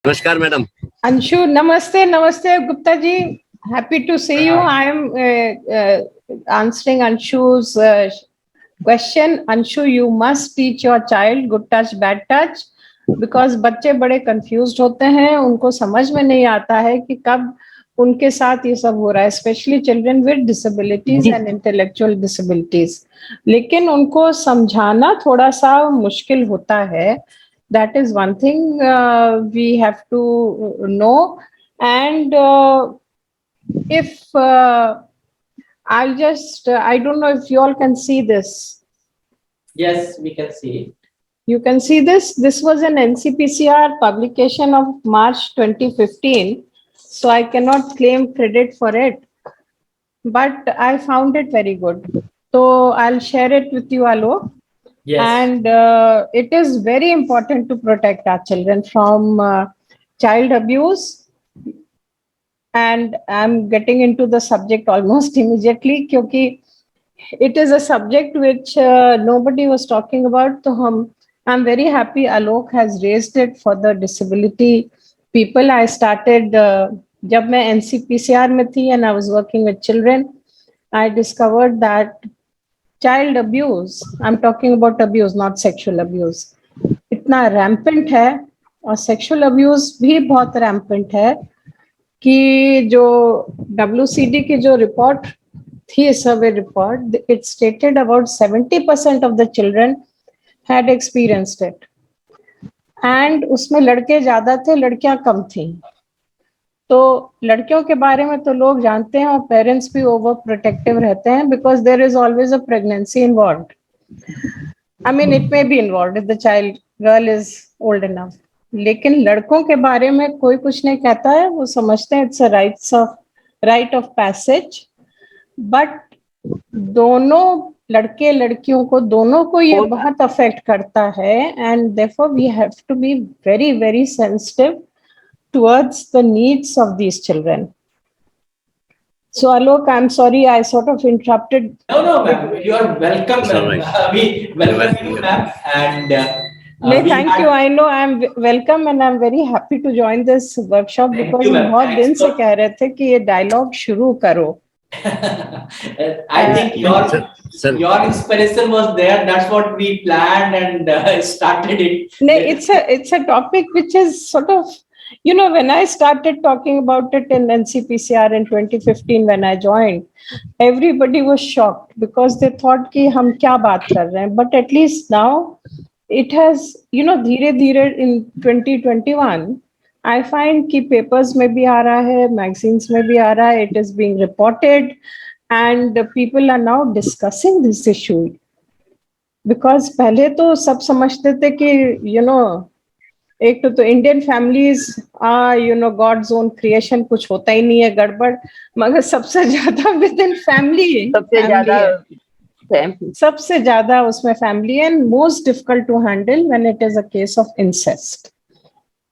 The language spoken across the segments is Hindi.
नमस्कार मैडम। अंशु, नमस्ते नमस्ते Gupta ji, happy to see you. I am answering Anshu's question. Anshu, you must teach your child good touch, bad touch, because बच्चे बड़े confused होते हैं, उनको समझ में नहीं आता है कि कब उनके साथ ये सब हो रहा है, especially children with disabilities and intellectual disabilities. लेकिन उनको समझाना थोड़ा सा मुश्किल होता है. That is one thing we have to know. And if I don't know if you all can see this. Yes, we can see it. You can see this. This was an NCPCR publication of March 2015. So I cannot claim credit for it, but I found it very good. So I'll share it with you, Alok. Yes. And it is very important to protect our children from child abuse. And I'm getting into the subject almost immediately because it is a subject which nobody was talking about. So I'm very happy Alok has raised it for the disability people. I started जब मैं NCPCR में थी and I was working with children, I discovered that child abuse, I'm talking about abuse, not sexual abuse, इतना rampant है, और sexual abuse भी बहुत rampant है कि जो WCD की जो report थी, survey report, it stated about 70% of the children had experienced it. And उसमें लड़के ज़्यादा थे, लड़कियां कम थी. तो लड़कियों के बारे में तो लोग जानते हैं और पेरेंट्स भी ओवर प्रोटेक्टिव रहते हैं because there is always a pregnancy involved. I mean, it may be involved if the girl is old enough. लेकिन लड़कों के बारे में कोई कुछ नहीं कहता है, वो समझते हैं it's a rite of passage. But दोनों लड़के लड़कियों को दोनों को ये बहुत अफेक्ट करता है, and therefore we have to be very very sensitive towards the needs of these children. So Alok, I'm sorry I sort of interrupted. No, ma'am. You are welcome, ma'am. We welcome you, ma'am. And thank you. I know I'm welcome and I'm very happy to join this workshop because बहुत दिन से कह रहे थे कि ये dialogue शुरू करो. I think your inspiration was there. That's what we planned and started it. It's a topic which is sort of, you know, when I started talking about it in NCPCR in 2015 when I joined, everybody was shocked because they thought कि हम क्या बात कर रहे हैं. But at least now it has, you know, धीरे धीरे in 2021 I find कि papers में भी आ रहा है, magazines में भी आ रहा है, it is being reported and people are now discussing this issue. Because पहले तो सब समझते थे कि, you know, एक तो Indian families you know God's own creation, कुछ होता ही नहीं है गड़बड़, मगर सबसे ज्यादा विद इन फैमिली, सबसे ज्यादा उसमें family and most difficult to handle when it is a case of incest.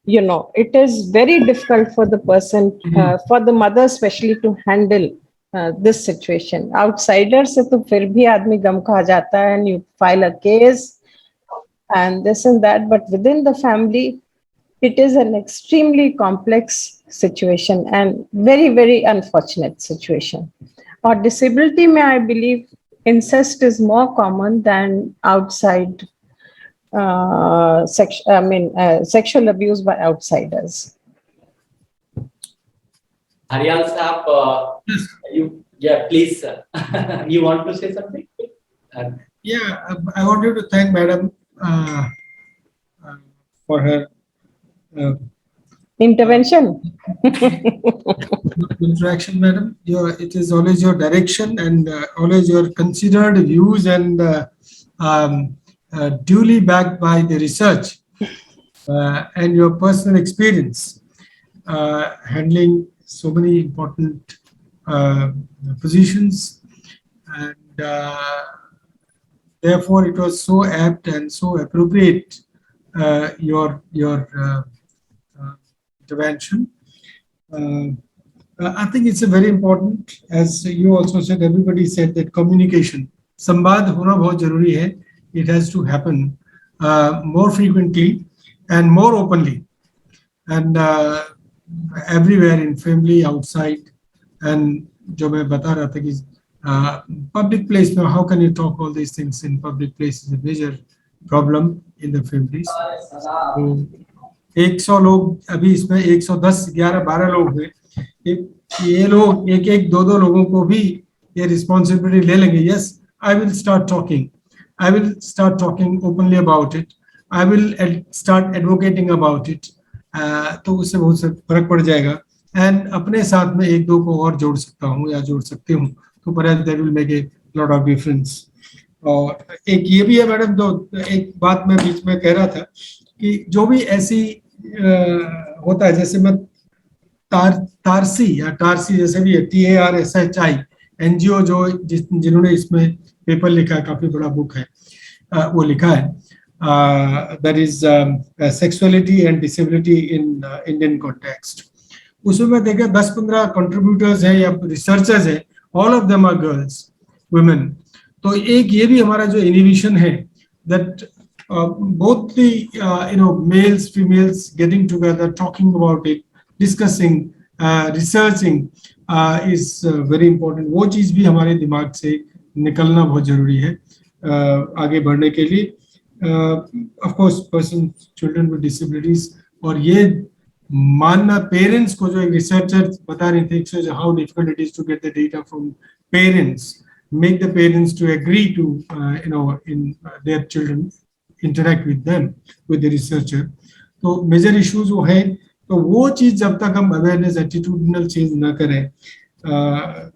You know, it is very difficult for the person, for the mother especially, to handle this situation. Outsider से तो फिर भी आदमी गम खा जाता है and you file a case and this and that, but within the family it is an extremely complex situation and very very unfortunate situation. Or disability may, I believe incest is more common than outside sexual abuse by outsiders. Haryal Saab, please you want to say something? I wanted to thank Madam for her intervention. Interaction, Madam. It is always your direction and always your considered views and duly backed by the research and your personal experience handling so many important positions, and therefore it was so apt and so appropriate your intervention. I think it's a very important, as you also said, everybody said that communication, संवाद होना बहुत जरूरी है. It has to happen more frequently and more openly. and everywhere in family, outside. And जो मैं बता रहा था कि public place में, how can you talk all these things in public place is a major problem in the families. तो 100 लोग अभी इसमें 110, 11, 12 लोग हुए. ये लोग एक एक दो दो लोगों को भी ये रिस्पॉन्सिबिलिटी ले लेंगे. Yes, I will start talking. I will start talking openly about it. I will start advocating about it. तो उससे बहुत से फर्क पड़ जाएगा. एंड अपने साथ में एक दो को और जोड़ सकता हूँ या जोड़ सकती हूँ, तो perhaps that will make a lot of difference. और एक ये भी है मैडम, जो एक बात मैं बीच में कह रहा था कि जो भी ऐसी होता है, जैसे मैं तारसी या टारसी जैसे भी है, TARSHI NGO जो जिन्होंने इसमें पेपर लिखा है, काफी बड़ा बुक है, वो लिखा है, that is sexuality and disability in Indian context. उसमें मैं देखा 10-15 कंट्रीब्यूटर्स हैं या रिसर्चर्स हैं, all of them are girls, women. तो एक ये भी हमारा जो इनिबिशन है, that both the males, females getting together, talking about it, discussing, researching is very important. वो चीज भी हमारे दिमाग से निकलना बहुत जरूरी है आगे बढ़ने के लिए. Of course, children with disabilities, और ये मानना पेरेंट्स को, जो एक रिसर्चर बता रहे थे, how difficult it is to get the data from parents, make the parents to agree to in their children interact with them, with the researcher. तो मेजर इश्यूज वो है. तो वो चीज जब तक हम अवेयरनेस, एटीट्यूडनल चेंज ना करें,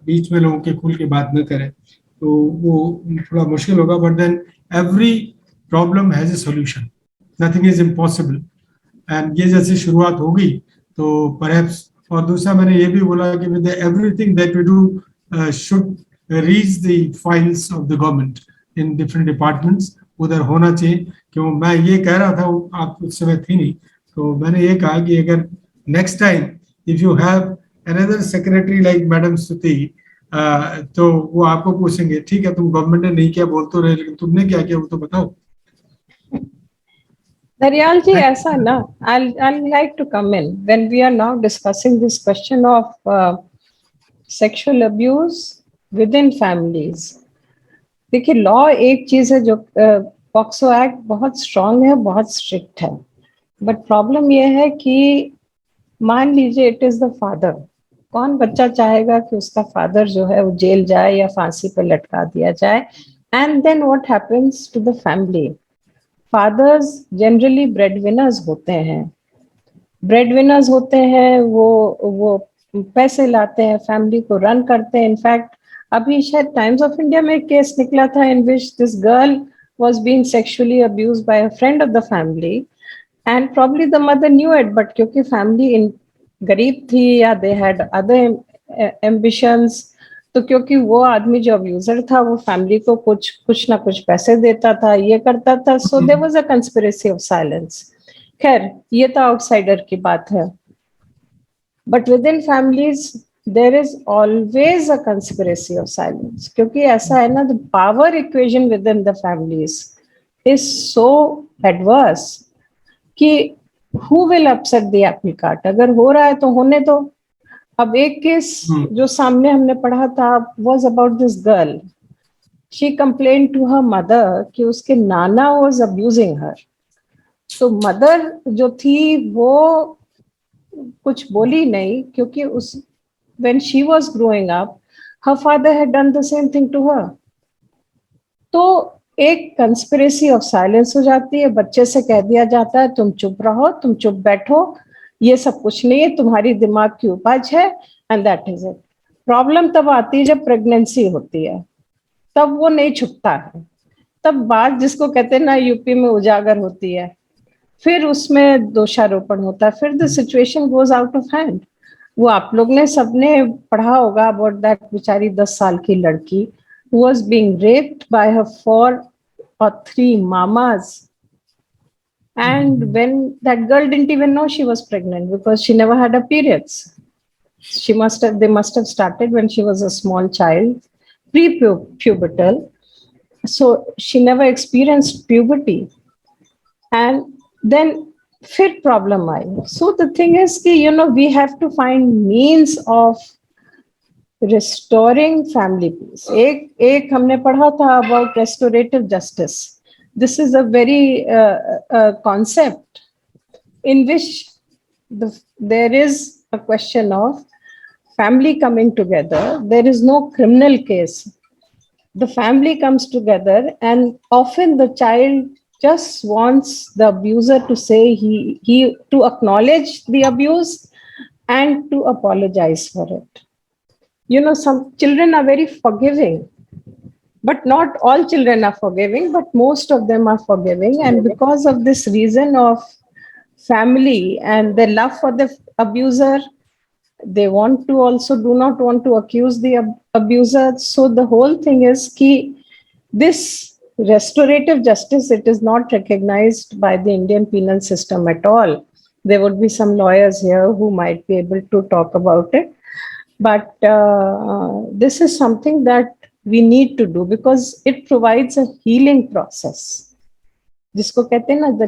बीच में लोगों के खुल के बात न करें, तो वो थोड़ा मुश्किल होगा. But then every problem has a solution, nothing is impossible. And ये जैसे शुरुआत होगी तो परहैप्स. और दूसरा मैंने ये भी बोला कि with everything that we do should reach the files of the government in different departments. उधर होना चाहिए. क्यों मैं ये कह रहा था, आप उस समय थी नहीं, तो मैंने ये कहा कि अगर next time if you have another secretary like madam स्तुति, तो वो आपको पूछेंगे, ठीक है तुम गवर्नमेंट ने नहीं किया बोल तो रहे, लेकिन तुमने क्या किया वो तो बताओ. Daryal ji, ऐसा ना, I'll like to come in when we are now discussing this question of sexual abuse within families. देखिए, लॉ एक चीज है, जो पॉक्सो एक्ट बहुत स्ट्रांग है, बहुत स्ट्रिक्ट है. बट प्रॉब्लम ये है कि मान लीजिए इट इज द फादर. कौन बच्चा चाहेगा कि उसका फादर जो है वो जेल जाए या फांसी पर लटका दिया जाए? And then what happens to the family? Fathers generally breadwinners होते हैं. वो पैसे लाते हैं, फैमिली को रन करते हैं. इनफैक्ट अभी शायद टाइम्स ऑफ इंडिया में केस निकला था in which this girl was being sexually abused by a friend of the family, and probably the mother knew it, but क्योंकि family गरीब थी या they had other ambitions, तो क्योंकि वो आदमी जो अब्यूजर था वो फैमिली को कुछ ना कुछ पैसे देता था, ये करता था, so there was a conspiracy of silence. खैर, ये तो आउटसाइडर की बात है. But within families there is always a conspiracy of silence, क्योंकि ऐसा है ना, the power equation within the families is so adverse कि who will upset the apple cart? अगर हो रहा है तो होने दो. अब एक केस जो सामने हमने पढ़ा था was about this girl. She complained to her mother कि उसके नाना was abusing her. तो मदर जो थी वो कुछ बोली नहीं, क्योंकि when she was growing up, her father had done the same thing to her. तो एक conspiracy of silence हो जाती है. बच्चे से कह दिया जाता है तुम चुप रहो, तुम चुप बैठो, ये सब कुछ नहीं है, तुम्हारी दिमाग की उपज है, and that is it. Problem तब आती है जब प्रेगनेंसी होती है, तब वो नहीं छुपता है. तब बात जिसको कहते हैं ना यूपी में उजागर होती है, फिर उसमें दोषारोपण होता है, फिर the situation goes out of hand. वो आप लोग ने सबने पढ़ा होगा अबाउट दैट बेचारी 10 साल की लड़की who was being raped by her 4 or 3 mamas, and when that girl didn't even know she was pregnant because she never had her periods. They must have started when she was a small child, pre-pubertal, so she never experienced puberty. And then फिर problem I. So the thing is कि we have to find means of restoring family peace. एक हमने पढ़ा था about restorative justice. This is a very concept in which there is a question of family coming together. There is no criminal case. The family comes together, and often the child just wants the abuser to say he to acknowledge the abuse and to apologize for it. Some children are very forgiving, but not all children are forgiving, but most of them are forgiving. And because of this reason of family and their love for the abuser, they want to also do not want to accuse the abuser. So the whole thing is key. This restorative justice, it is not recognized by the Indian penal system at all. There would be some lawyers here who might be able to talk about it. But this is something that we need to do because it provides a healing process. जिसको कहते हैं ना, the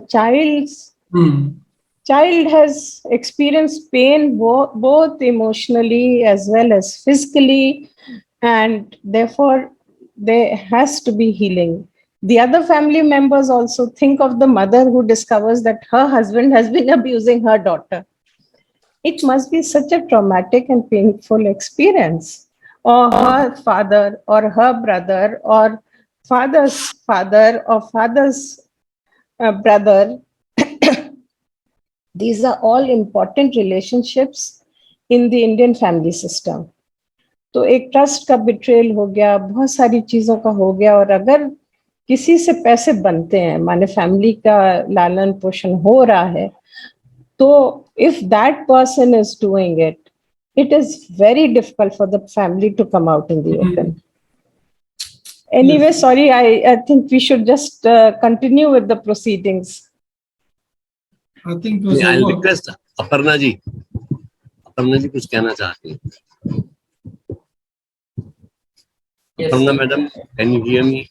child has experienced pain both emotionally as well as physically, and therefore there has to be healing. The other family members also think of the mother who discovers that her husband has been abusing her daughter. It must be such a traumatic and painful experience. Or her father or her brother or father's father or father's brother. These are all important relationships in the Indian family system. तो एक ट्रस्ट का बिट्रेल हो गया, बहुत सारी चीजों का हो गया. और अगर किसी से पैसे बनते हैं, माने फैमिली का लालन पोषण हो रहा है, तो if that person is doing it, it is very difficult for the family to come out in the open. Anyway, yes. Sorry, I think we should just continue with the proceedings. I think I'll request Aparna ji कुछ कहना चाहती हैं. Yes. Aparna madam, can you hear me?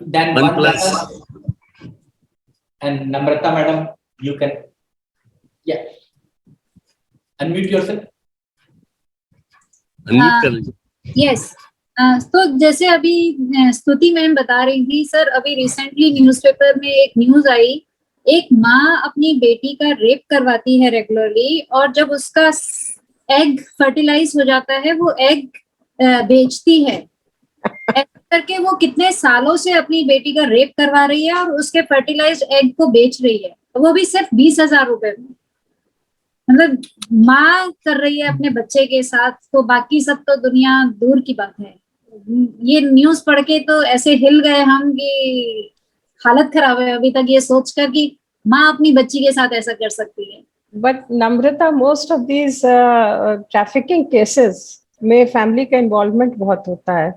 Then One plus. And Namrata madam, you can, yeah, unmute yourself. Unmute कर लीजिए. Yes. तो जैसे अभी स्तुति मैम बता रही थी सर, अभी रिसेंटली न्यूज़पेपर में एक न्यूज आई, एक माँ अपनी बेटी का रेप करवाती है रेगुलरली, और जब उसका एग फर्टिलाइज हो जाता है वो एग बेचती है. करके वो कितने सालों से अपनी बेटी का रेप करवा रही है और उसके फर्टिलाइज्ड एग को बेच रही है, वो भी सिर्फ 20,000 रुपए में. मतलब माँ कर रही है अपने बच्चे के साथ, तो बाकी सब तो दुनिया दूर की बात है. ये न्यूज पढ़ के तो ऐसे हिल गए हम कि हालत खराब है अभी तक ये सोचकर कि माँ अपनी बच्ची के साथ ऐसा कर सकती है. But Namrata, most of these trafficking cases में फैमिली का इन्वॉल्वमेंट बहुत होता है,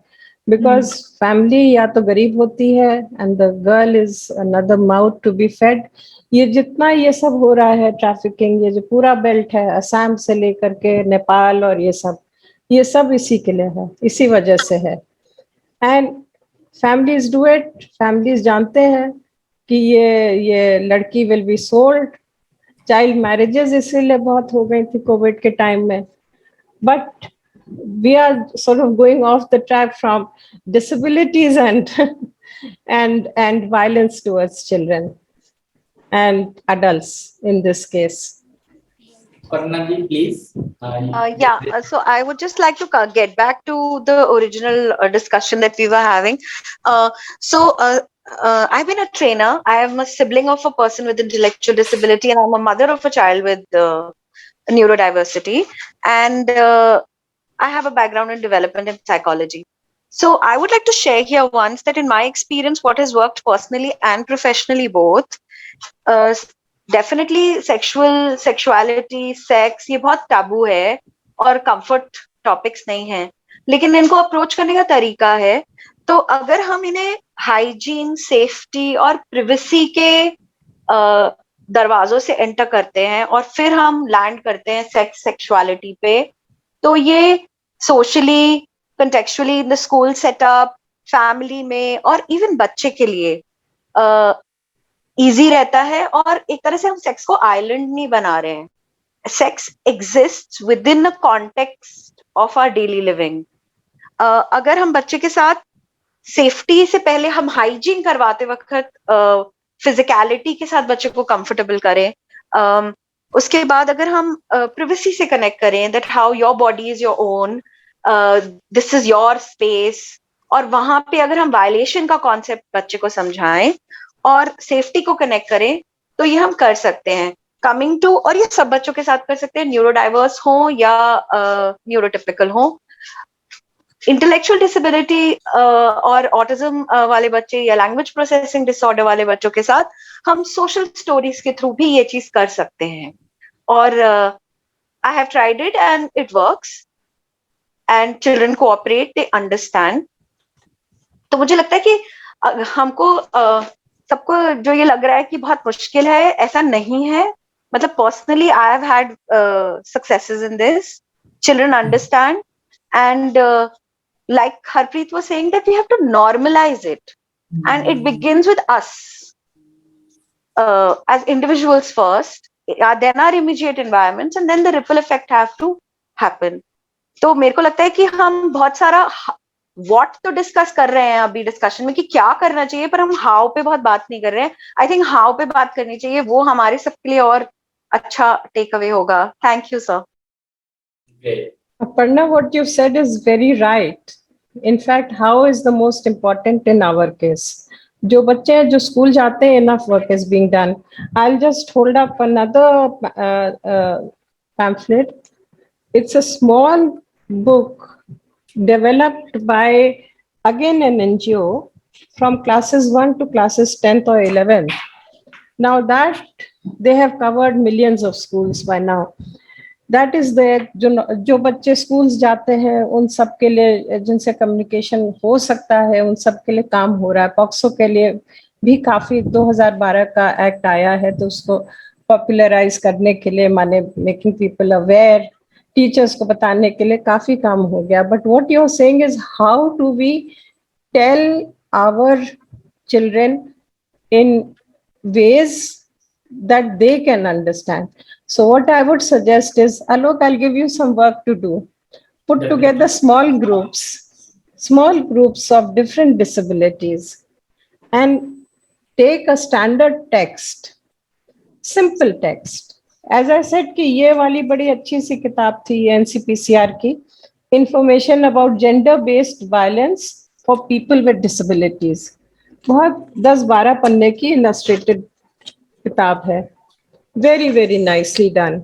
because फैमिली या तो गरीब होती है and the girl is another mouth to be fed. ये जितना ये सब हो रहा है ट्रैफिकिंग, ये जो पूरा बेल्ट है असम से लेकर के नेपाल और ये सब इसी के लिए है, इसी वजह से है. And families do it, families जानते हैं कि ये लड़की will be sold. Child marriages इसीलिए बहुत हो गई थी कोविड के टाइम में. But we are sort of going off the track from disabilities and violence towards children and adults in this case. Aparna ji, please. Yeah, so I would just like to get back to the original discussion that we were having. I've been a trainer. I am a sibling of a person with intellectual disability, and I'm a mother of a child with neurodiversity. And I have a background in development and psychology. So I would like to share here once that in my experience, what has worked personally and professionally both, definitely sexuality, sex, ये बहुत taboo है और comfort topics नहीं है, लेकिन इनको approach करने का तरीका है. तो अगर हम इन्हें hygiene, safety और privacy के दरवाजों से enter करते हैं और फिर हम land करते हैं sex, sexuality पे, तो ये socially, contextually in the school setup, family में और इवन बच्चे के लिए इजी रहता है, और एक तरह से हम सेक्स को आइलैंड नहीं बना रहे हैं. Sex exists within a context of our daily living. अगर हम बच्चे के साथ सेफ्टी से पहले हम हाइजीन करवाते वक्त फिजिकलिटी के साथ बच्चे को कंफर्टेबल करें, उसके बाद अगर हम प्रिवेसी से कनेक्ट करें, that how your body is your own, this is your space, और वहां पे अगर हम वायलेशन का कॉन्सेप्ट बच्चे को समझाएं और सेफ्टी को कनेक्ट करें, तो ये हम कर सकते हैं. कमिंग टू, और ये सब बच्चों के साथ कर सकते हैं, न्यूरो डाइवर्स हो या न्यूरोटिपिकल हो. इंटेलेक्चुअल डिसेबिलिटी और ऑटिज्म वाले बच्चे या लैंग्वेज प्रोसेसिंग डिसऑर्डर वाले बच्चों के साथ हम सोशल स्टोरीज के थ्रू भी ये चीज कर सकते हैं. और I have tried it and it works, and children cooperate, they understand. तो मुझे लगता है कि हमको सबको जो ये लग रहा है कि बहुत मुश्किल है, ऐसा नहीं है. मतलब personally I have had successes in this. Children understand, and like Harpreet was saying, that we have to normalize it, and it begins with us as individuals first, then our immediate environments, and then the ripple effect have to happen. तो मेरे को लगता है कि हम बहुत सारा what तो डिस्कस कर रहे हैं अभी डिस्कशन में कि क्या करना चाहिए, पर हम हाउ पे बहुत बात नहीं कर रहे हैं. आई थिंक हाउ पे बात करनी चाहिए, वो हमारे सबके लिए और अच्छा टेक अवे होगा. Thank you sir. Aparna, what you said is very right. In fact, how is the most important in our case. जो बच्चे हैं जो स्कूल जाते हैं, enough work is being done. I'll just hold up another pamphlet. It's a small book developed by, again, an NGO from classes 1 to classes 10th or 11th. Now that they have covered millions of schools by now. That is there. जो बच्चे स्कूल्स जाते हैं उन सब के लिए, जिनसे कम्युनिकेशन हो सकता है, उन सब के लिए काम हो रहा है. पॉक्सो के लिए भी काफी 2012 का एक्ट आया है, तो उसको पॉपुलराइज करने के लिए, माने मेकिंग पीपल अवेयर, टीचर्स को बताने के लिए काफी काम हो गया. But what you are saying is how do we tell our children in ways that they can understand. So what I would suggest is, Alok, I'll give you some work to do. Put together small groups of different disabilities, and take a standard text, simple text. As I said कि ये वाली बड़ी अच्छी सी किताब थी NCPCR की, Information about Gender Based Violence for People with Disabilities. बहुत 10-12 पन्ने की illustrated किताब है. Very, very nicely done.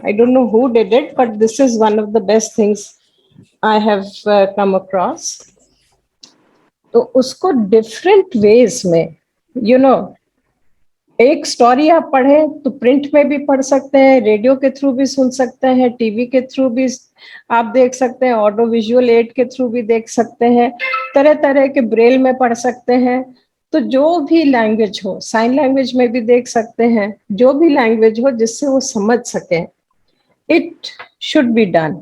I don't know who did it, but this is one of the best things I have come across. तो उसको different ways में, you know, एक स्टोरी आप पढ़ें तो प्रिंट में भी पढ़ सकते हैं, रेडियो के थ्रू भी सुन सकते हैं, टीवी के थ्रू भी आप देख सकते हैं, ऑडियो विजुअल एड के थ्रू भी देख सकते हैं, तरह तरह के ब्रेल में पढ़ सकते हैं. तो जो भी लैंग्वेज हो, साइन लैंग्वेज में भी देख सकते हैं, जो भी लैंग्वेज हो जिससे वो समझ सके, it should be done.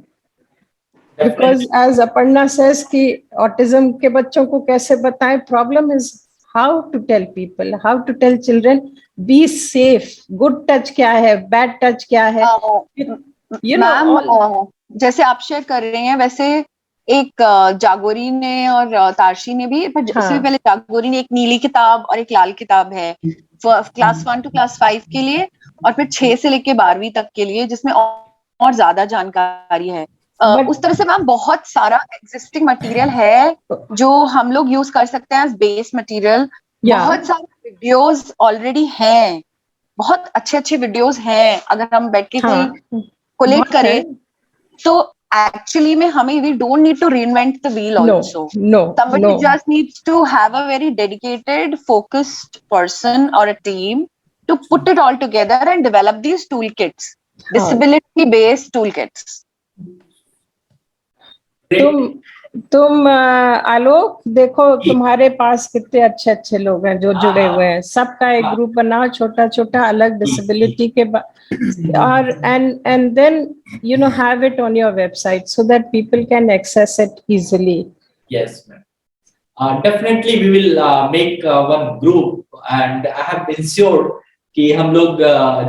Because as Aparna says कि ऑटिज्म के बच्चों को कैसे बताएं, problem is how to tell people, how to tell children be safe. Good touch क्या है, बैड टच क्या है, you know, जैसे आप शेयर कर रहे हैं, वैसे एक जागोरी ने और तारशी ने भी, पर उससे पहले जागोरी ने एक नीली किताब और एक लाल किताब है क्लास 1 to क्लास 5 के लिए, और फिर 6 से लेके 12वीं तक के लिए, जिसमें और ज्यादा जानकारी है. उस तरह से मैम बहुत सारा एग्जिस्टिंग मटेरियल है जो हम लोग यूज कर सकते हैं एज बेस मटेरियल. बहुत सारे वीडियोस ऑलरेडी हैं, बहुत अच्छे वीडियोस हैं. अगर हम बैठ के कोई कोलेक्ट करें तो actually में हमें we don't need to reinvent the wheel also. Somebody just needs to have a very dedicated, focused person or a team to put it all together and develop these toolkits, disability based toolkits. तुम आलोक देखो, तुम्हारे पास कितने अच्छे अच्छे लोग हैं जो जुड़े हुए हैं. सबका एक ग्रुप बनाओ, छोटा छोटा, अलग डिसेबिलिटी के, और and then you know have it on your website so that people can access it easily. Yes, ma'am. Definitely we will make one group and I have ensured कि हम लोग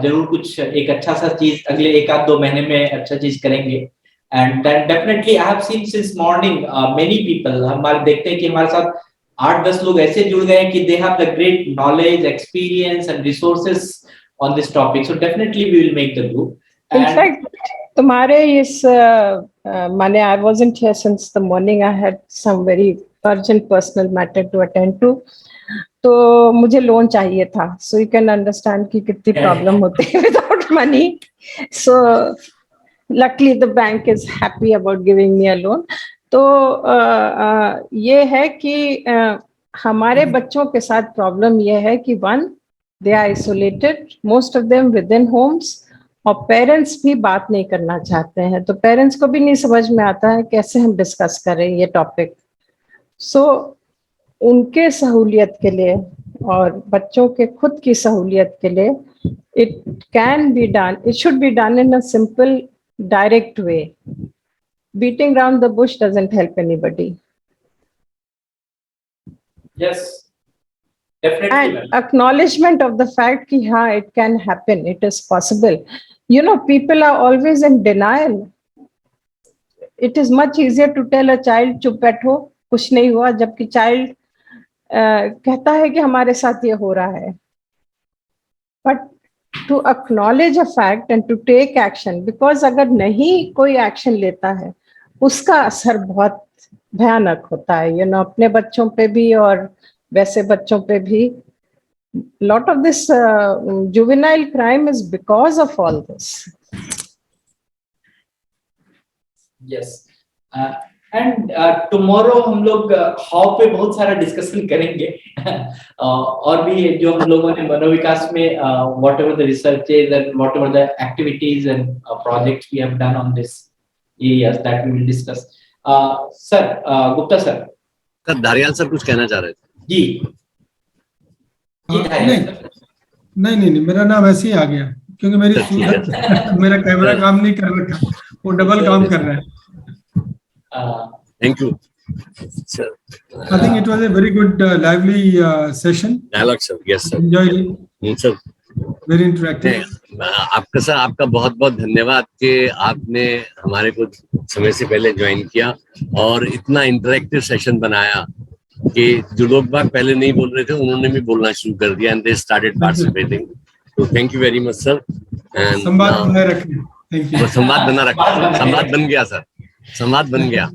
जरूर कुछ एक अच्छा सा चीज अगले 1-2 महीने में अच्छा चीज करेंगे. And that definitely I have seen since morning many people, हमारे देखते हैं कि हमारे साथ 8-10 लोग ऐसे जुड़ गए हैं कि they have the great knowledge, experience and resources on this topic. So definitely we will make the group. In fact, तुम्हारे इस माने I wasn't here since the morning. I had some very urgent personal matter to attend to. तो मुझे लोन चाहिए था. So you can understand कि कितनी प्रॉब्लम होती है without money. So luckily the bank is happy about giving me a loan. तो ये है कि हमारे बच्चों के साथ प्रॉब्लम ये है कि one, they are isolated, most of them within homes, और पेरेंट्स भी बात नहीं करना चाहते हैं. तो पेरेंट्स को भी नहीं समझ में आता है कैसे हम डिस्कस करें ये टॉपिक. सो उनके सहूलियत के लिए और बच्चों के खुद की सहूलियत के लिए it can be done, it should be done in a simple direct way. Beating around the bush doesn't help anybody. Yes, definitely. And acknowledgement of the fact कि हाँ, it can happen, it is possible. You know, people are always in denial. It is much easier to tell a child चुप बैठो, कुछ नहीं हुआ, जबकि child कहता है कि हमारे साथ ये हो रहा है. But to acknowledge a fact and to take action, because अगर नहीं कोई action लेता है उसका असर बहुत भयानक होता है. You know, अपने बच्चों पे भी और वैसे बच्चों पे भी. Lot of this juvenile crime is because of all this. Yes. And tomorrow हम लोग how पे बहुत सारा डिस्कशन करेंगे. और भी जो हम लोगों ने मनोविकास में whatever the researches and whatever the activities and projects we have done on this areas that we will discuss. Sir Gupta sir. Sir Dhariyal sir कुछ कहना चाह रहे थे. जी. नहीं, मेरा नाम ऐसे ही आ गया क्योंकि मेरा कैमरा काम नहीं कर रहा, वो डबल काम कर रहा है. Thank you. Sir. I think it was a very good, lively session. Dialogue, sir. Yes, sir. Enjoyed it. Sir. Very interactive. आपका सर, आपका बहुत बहुत धन्यवाद कि आपने हमारे को समय से पहले ज्वाइन किया और इतना इंटरेक्टिव सेशन बनाया कि जो लोग बात पहले नहीं बोल रहे थे उन्होंने भी बोलना शुरू कर दिया and they started participating. So thank you very much, sir. And संवाद बनाए रखिए. Thank you. संवाद बना रखा. संवाद बन गया सर. संवाद बन गया.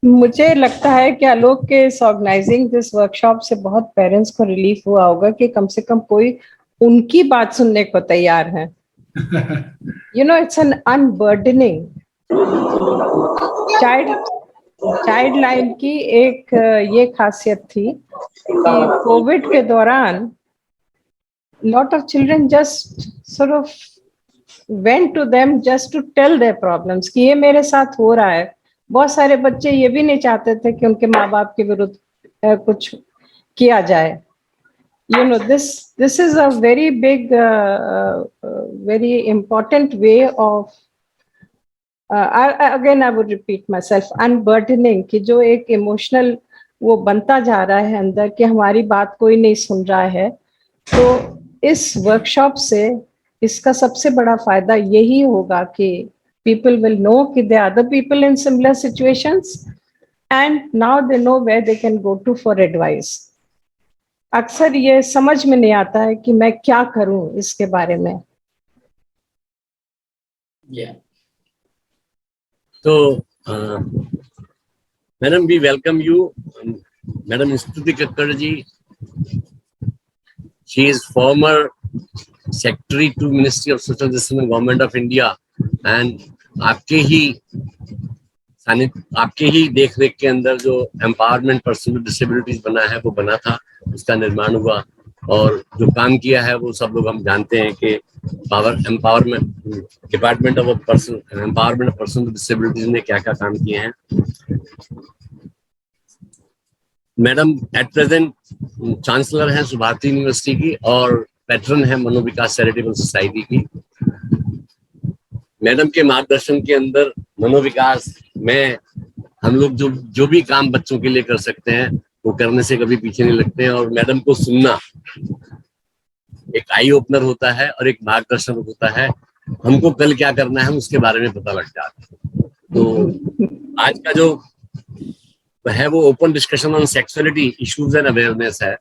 मुझे लगता है कि आलोक के इस ऑर्गेनाइजिंग दिस वर्कशॉप से बहुत पेरेंट्स को रिलीफ हुआ होगा कि कम से कम कोई उनकी बात सुनने को तैयार है. You know, it's an unburdening. Child line की एक ये खासियत थी कि कोविड के दौरान lot of children just sort of went to them just to tell their problems कि ये मेरे साथ हो रहा है. बहुत सारे बच्चे ये भी नहीं चाहते थे कि उनके माँ बाप के विरुद्ध कुछ किया जाए. You know, this is a very big, very important way of again I would repeat myself, unburdening कि जो एक emotional वो बनता जा रहा है अंदर कि हमारी बात कोई नहीं सुन रहा है. तो इस वर्कशॉप से इसका सबसे बड़ा फायदा यही होगा कि people will know कि there are other people in similar situations and now they know where they can go to for advice. अक्सर ये समझ में नहीं आता है कि मैं क्या करूं इसके बारे में. Yeah. So, Madam, we welcome you, Madam Stuti Kakkar ji. She is former Secretary to Ministry of Social Justice and Government of India, and आपके ही देख रेख के अंदर जो एम्पावरमेंट पर्सन विद डिसेबिलिटीज बना है वो बना था, उसका निर्माण हुआ और जो काम किया है वो सब लोग हम जानते हैं कि empowerment department of person empowerment of person with disabilities ने क्या क्या काम किए हैं. मैडम एट प्रेजेंट चांसलर हैं सुभारती यूनिवर्सिटी की और पैट्रन है मनोविकास चैरिटेबल सोसाइटी की. मैडम के मार्गदर्शन के अंदर मनोविकास में हम लोग जो भी काम बच्चों के लिए कर सकते हैं वो करने से कभी पीछे नहीं लगते हैं. और मैडम को सुनना एक आई ओपनर होता है और एक मार्गदर्शन होता है। हमको कल क्या करना है हम उसके बारे में पता लग जाता है। तो आज का जो है वो open discussion on sexuality issues and awareness है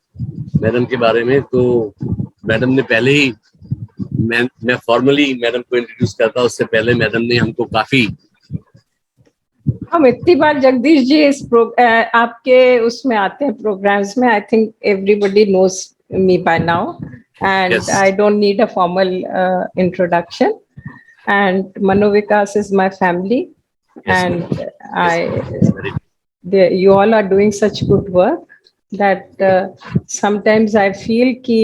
मैडम के बारे में। तो मैडम ने पहले ही, मैं फॉर्मली मैडम को इंट्रोड्यूस करता, उससे पहले मैडम ने हमको काफी, हम इतनी बार जगदीश जी इस आपके उसमें आते हैं प्रोग्राम्स में, I think everybody knows me by now and I don't need a formal introduction, and Manovikas is my family and you all are doing such good work that sometimes I feel ki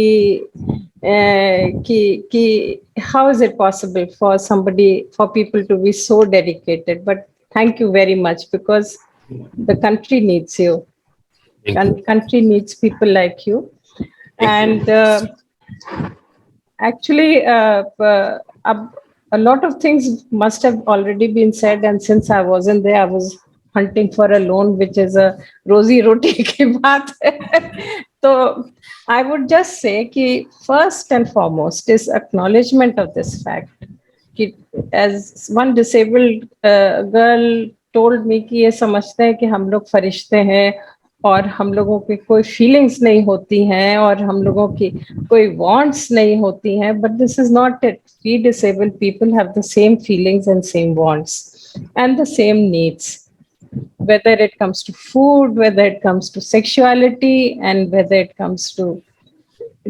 how is it possible for people to be so dedicated, but thank you very much, because the country needs you. Country needs people like you. And actually a lot of things must have already been said, and since I wasn't there, I was hunting for a loan, which is a rosy roti ki baat hai. So I would just say ki first and foremost is acknowledgement of this fact ki, as one disabled girl told me कि ये समझते हैं कि हम लोग फरिश्ते हैं और हम लोगों की कोई फीलिंग्स नहीं होती हैं और हम लोगों की कोई वांट्स नहीं होती हैं, but this is not it. We disabled people have the same feelings and same wants and the same needs, whether it comes to food, whether it comes to sexuality, and whether it comes to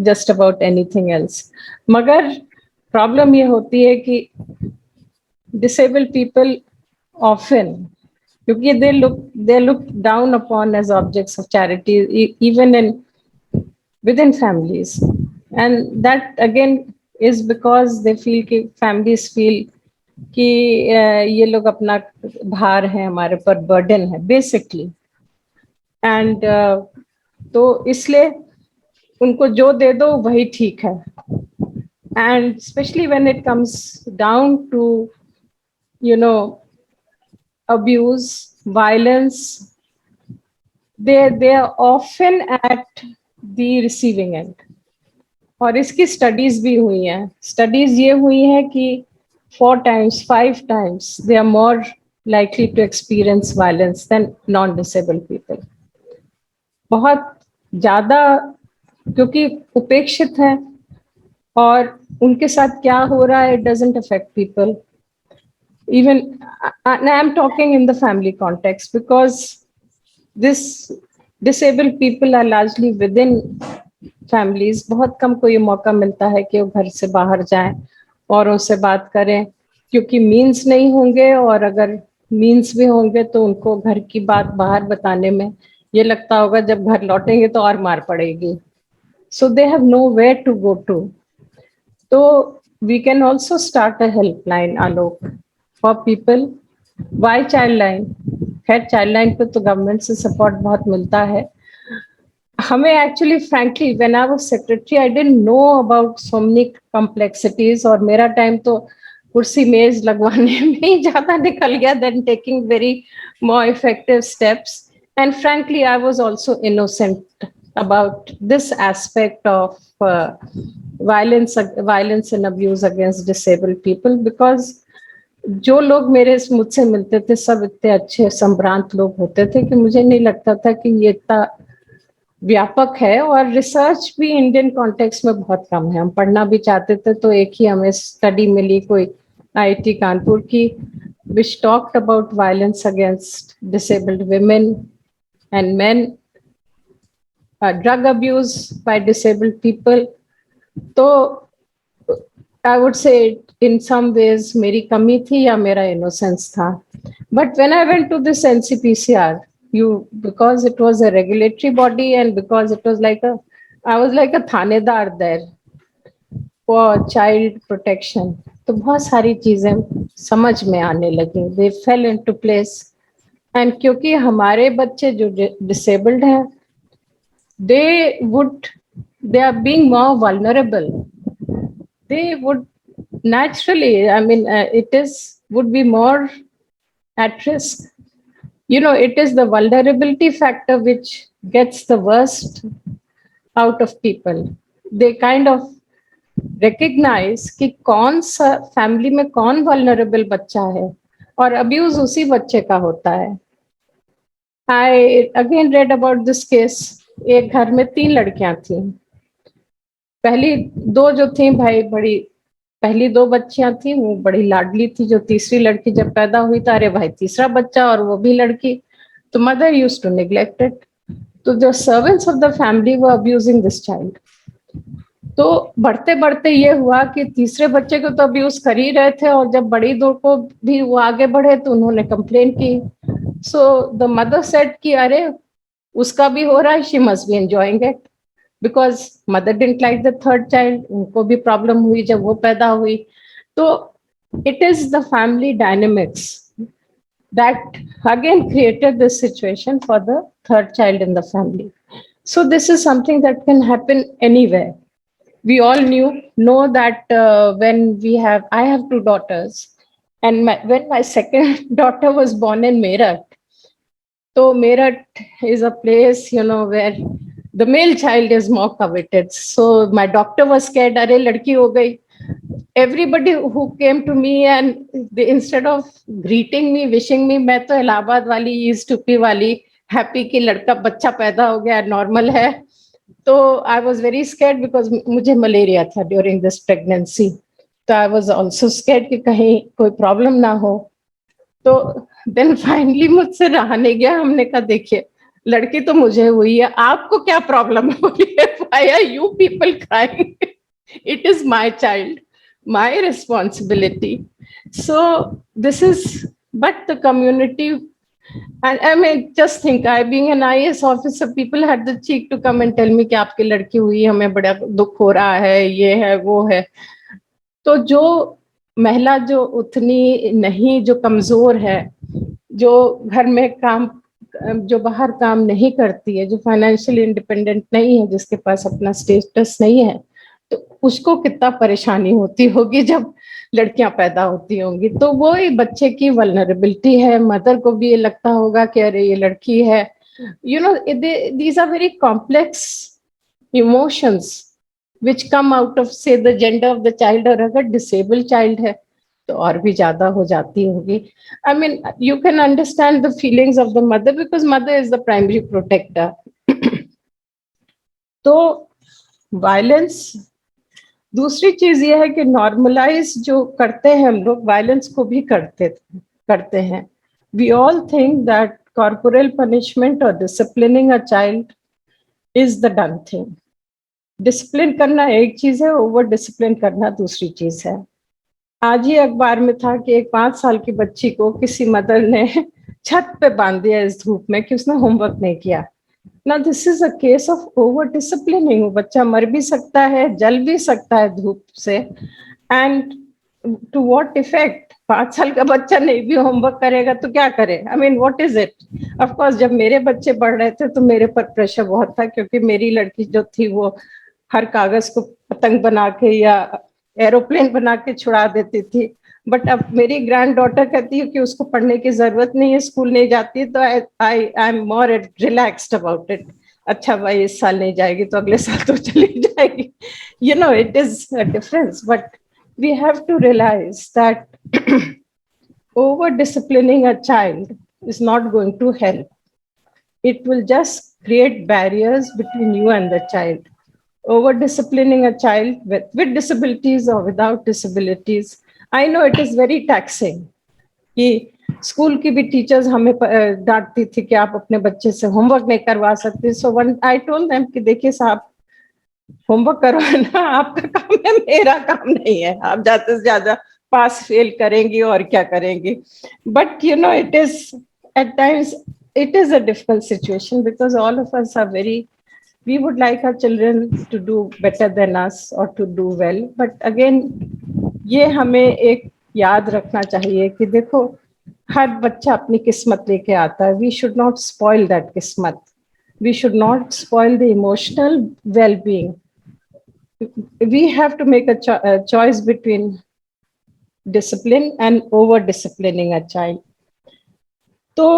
just about anything else. मगर problem ये होती है कि disabled people often, because they look down upon as objects of charity, even within families, and that again is because they feel कि families feel कि ये लोग अपना भार है हमारे पर, बर्डन है बेसिकली, एंड तो इसलिए उनको जो दे दो वही ठीक है, and specially when it comes down to abuse, violence, they are often at the receiving end. और इसकी स्टडीज भी हुई हैं, स्टडीज ये हुई है कि 4 times, 5 times they are more likely to experience violence than non-disabled people. बहुत ज्यादा, क्योंकि उपेक्षित हैं और उनके साथ क्या हो रहा है, it doesn't affect people. Even I am talking in the family context, because this disabled people are largely within families. बहुत कम को ये मौका मिलता है कि वो घर से बाहर जाएं और उनसे बात करें, क्योंकि मीन्स नहीं होंगे, और अगर मीन्स भी होंगे तो उनको घर की बात बाहर बताने में ये लगता होगा जब घर लौटेंगे तो और मार पड़ेगी. So they have nowhere to go to. So we can also start a helpline, Alok, for people. Why Childline? खैर Childline पे तो गवर्नमेंट से सपोर्ट बहुत मिलता है. हमें actually frankly when I was secretary I didn't know about so many complexities, और मेरा टाइम तो कुर्सी मेज लगवाने में ही ज्यादा निकल गया then taking very more effective steps. And frankly I was also innocent about this aspect of violence and abuse against disabled people, because जो लोग मुझसे मिलते थे सब इतने अच्छे संभ्रांत लोग होते थे कि मुझे नहीं लगता था कि ये इतना व्यापक है, और रिसर्च भी इंडियन कॉन्टेक्स्ट में बहुत कम है. हम पढ़ना भी चाहते थे तो एक ही हमें स्टडी मिली कोई IIT कानपुर की, which talked about violence against disabled women and men, drug abuse by disabled people. तो I would say in some ways मेरी कमी थी या मेरा innocence था. But when I went to this NCPCR, because it was a regulatory body and because it was I was like a थानेदार there for child protection, तो बहुत सारी चीजें समझ में आने लगी. They fell into place. And क्योंकि हमारे बच्चे जो disabled हैं, they are being more vulnerable. They would naturally, I mean, would be more at risk. It is the vulnerability factor which gets the worst out of people. They kind of recognise कि कौन सा फैमिली में कौन वल्नरेबल बच्चा है और अब्यूज उसी बच्चे का होता है। I again read about this case. एक घर में 3 लड़कियां थी, पहली 2 जो थी भाई बड़ी, पहली 2 बच्चियां थी वो बड़ी लाडली थी, जो तीसरी लड़की जब पैदा हुई तो अरे भाई तीसरा बच्चा और वो भी लड़की, तो mother used to neglect it. तो the servants of the family were abusing this child. तो बढ़ते बढ़ते ये हुआ कि तीसरे बच्चे को तो अब्यूज कर ही रहे थे और जब बड़ी 2 को भी वो आगे बढ़े तो उन्होंने कंप्लेन की। सो द मदर सेड कि अरे उसका भी हो रहा है, she must be enjoying it, because mother didn't like the third child. उनको भी प्रॉब्लम हुई जब वो पैदा हुई। तो it is the family dynamics that again created this situation for the third child in the family. So this is something that can happen anywhere. We all know that when I have 2 daughters, and when my second daughter was born in Meerut, so Meerut is a place where the male child is more coveted. So my doctor was scared, अरे लड़की हो गई। Everybody who came to me and they, instead of greeting me, wishing me, मैं तो इलाहाबाद वाली ईस्ट यूपी वाली हैप्पी कि लड़का बच्चा पैदा हो गया नॉर्मल है। तो I was very scared because मुझे मलेरिया था ड्यूरिंग दिस प्रेगनेंसी, तो आई वॉज ऑल्सो स्कैर्ड कि कहीं कोई प्रॉब्लम ना हो। तो देन फाइनली मुझसे रहा नहीं गया, हमने कहा देखिए लड़की तो मुझे हुई है, आपको क्या प्रॉब्लम हो रही है? Why are you people crying? It is my child, my responsibility. So this is, but the community, and I mean just think, I being an IAS officer, people had the cheek to come and tell me कि आपकी लड़की हुई, हमें बड़ा दुख हो रहा है, ये है वो है। तो जो महिला जो उतनी नहीं, जो कमजोर है, जो घर में काम, जो बाहर काम नहीं करती है, जो फाइनेंशियली इंडिपेंडेंट नहीं है, जिसके पास अपना स्टेटस नहीं है, तो उसको कितना परेशानी होती होगी जब लड़कियां पैदा होती होंगी। तो वो एक बच्चे की वल्नरेबिलिटी है। मदर को भी ये लगता होगा कि अरे ये लड़की है, these are very complex emotions which come out of say the gender of the child, और अगर disabled child है तो और भी ज्यादा हो जाती होगी। I mean you can understand the feelings of the mother because mother is the primary protector. तो वायलेंस, दूसरी चीज ये है कि नॉर्मलाइज जो करते हैं हम लोग, वायलेंस को भी करते हैं। We all think that corporal punishment और disciplining a child is the done thing. Discipline करना एक चीज है, ओवर डिसिप्लिन करना दूसरी चीज है। आज ही अखबार में था कि एक 5 साल की बच्ची को किसी मदर ने छत पे बांध दिया इस धूप में कि उसने होमवर्क नहीं किया। Now this is a case of over disciplining. बच्चा मर भी सकता है, जल भी सकता है धूप से, and to what effect? 5 साल का बच्चा नहीं भी होमवर्क करेगा तो क्या करे? I mean what is it? Of course जब मेरे बच्चे पढ़ रहे थे तो मेरे पर प्रेशर बहुत था, क्योंकि मेरी लड़की जो थी वो हर कागज को पतंग बना के या एरोप्लेन बना के छुड़ा देती थी। बट अब मेरी ग्रैंड डॉटर कहती है कि उसको पढ़ने की जरूरत नहीं है, स्कूल नहीं जाती है, तो I am more relaxed about it. अच्छा भाई इस साल नहीं जाएगी तो अगले साल तो चली जाएगी। It is a difference, but we have to realise that over disciplining a child is not going to help. It will just create barriers between you and the child. Over disciplining a child with disabilities or without disabilities, I know it is very taxing. कि स्कूल की भी टीचर्स हमें डांटती थी कि आप अपने बच्चे से होमवर्क नहीं करवा सकते। So one I told them कि देखिए साहब, होमवर्क करवाना आपका काम है, मेरा काम नहीं है। आप ज्यादा से ज्यादा पास फेल करेंगी और क्या करेंगी। But it is at times it is a difficult situation because all of us are we would like our children to do better than us or to do well, but again ये हमें एक याद रखना चाहिए कि देखो हर बच्चा अपनी किस्मत लेके आता है. We should not spoil that किस्मत. We should not spoil the emotional well-being. We have to make a choice between discipline and over disciplining a child. तो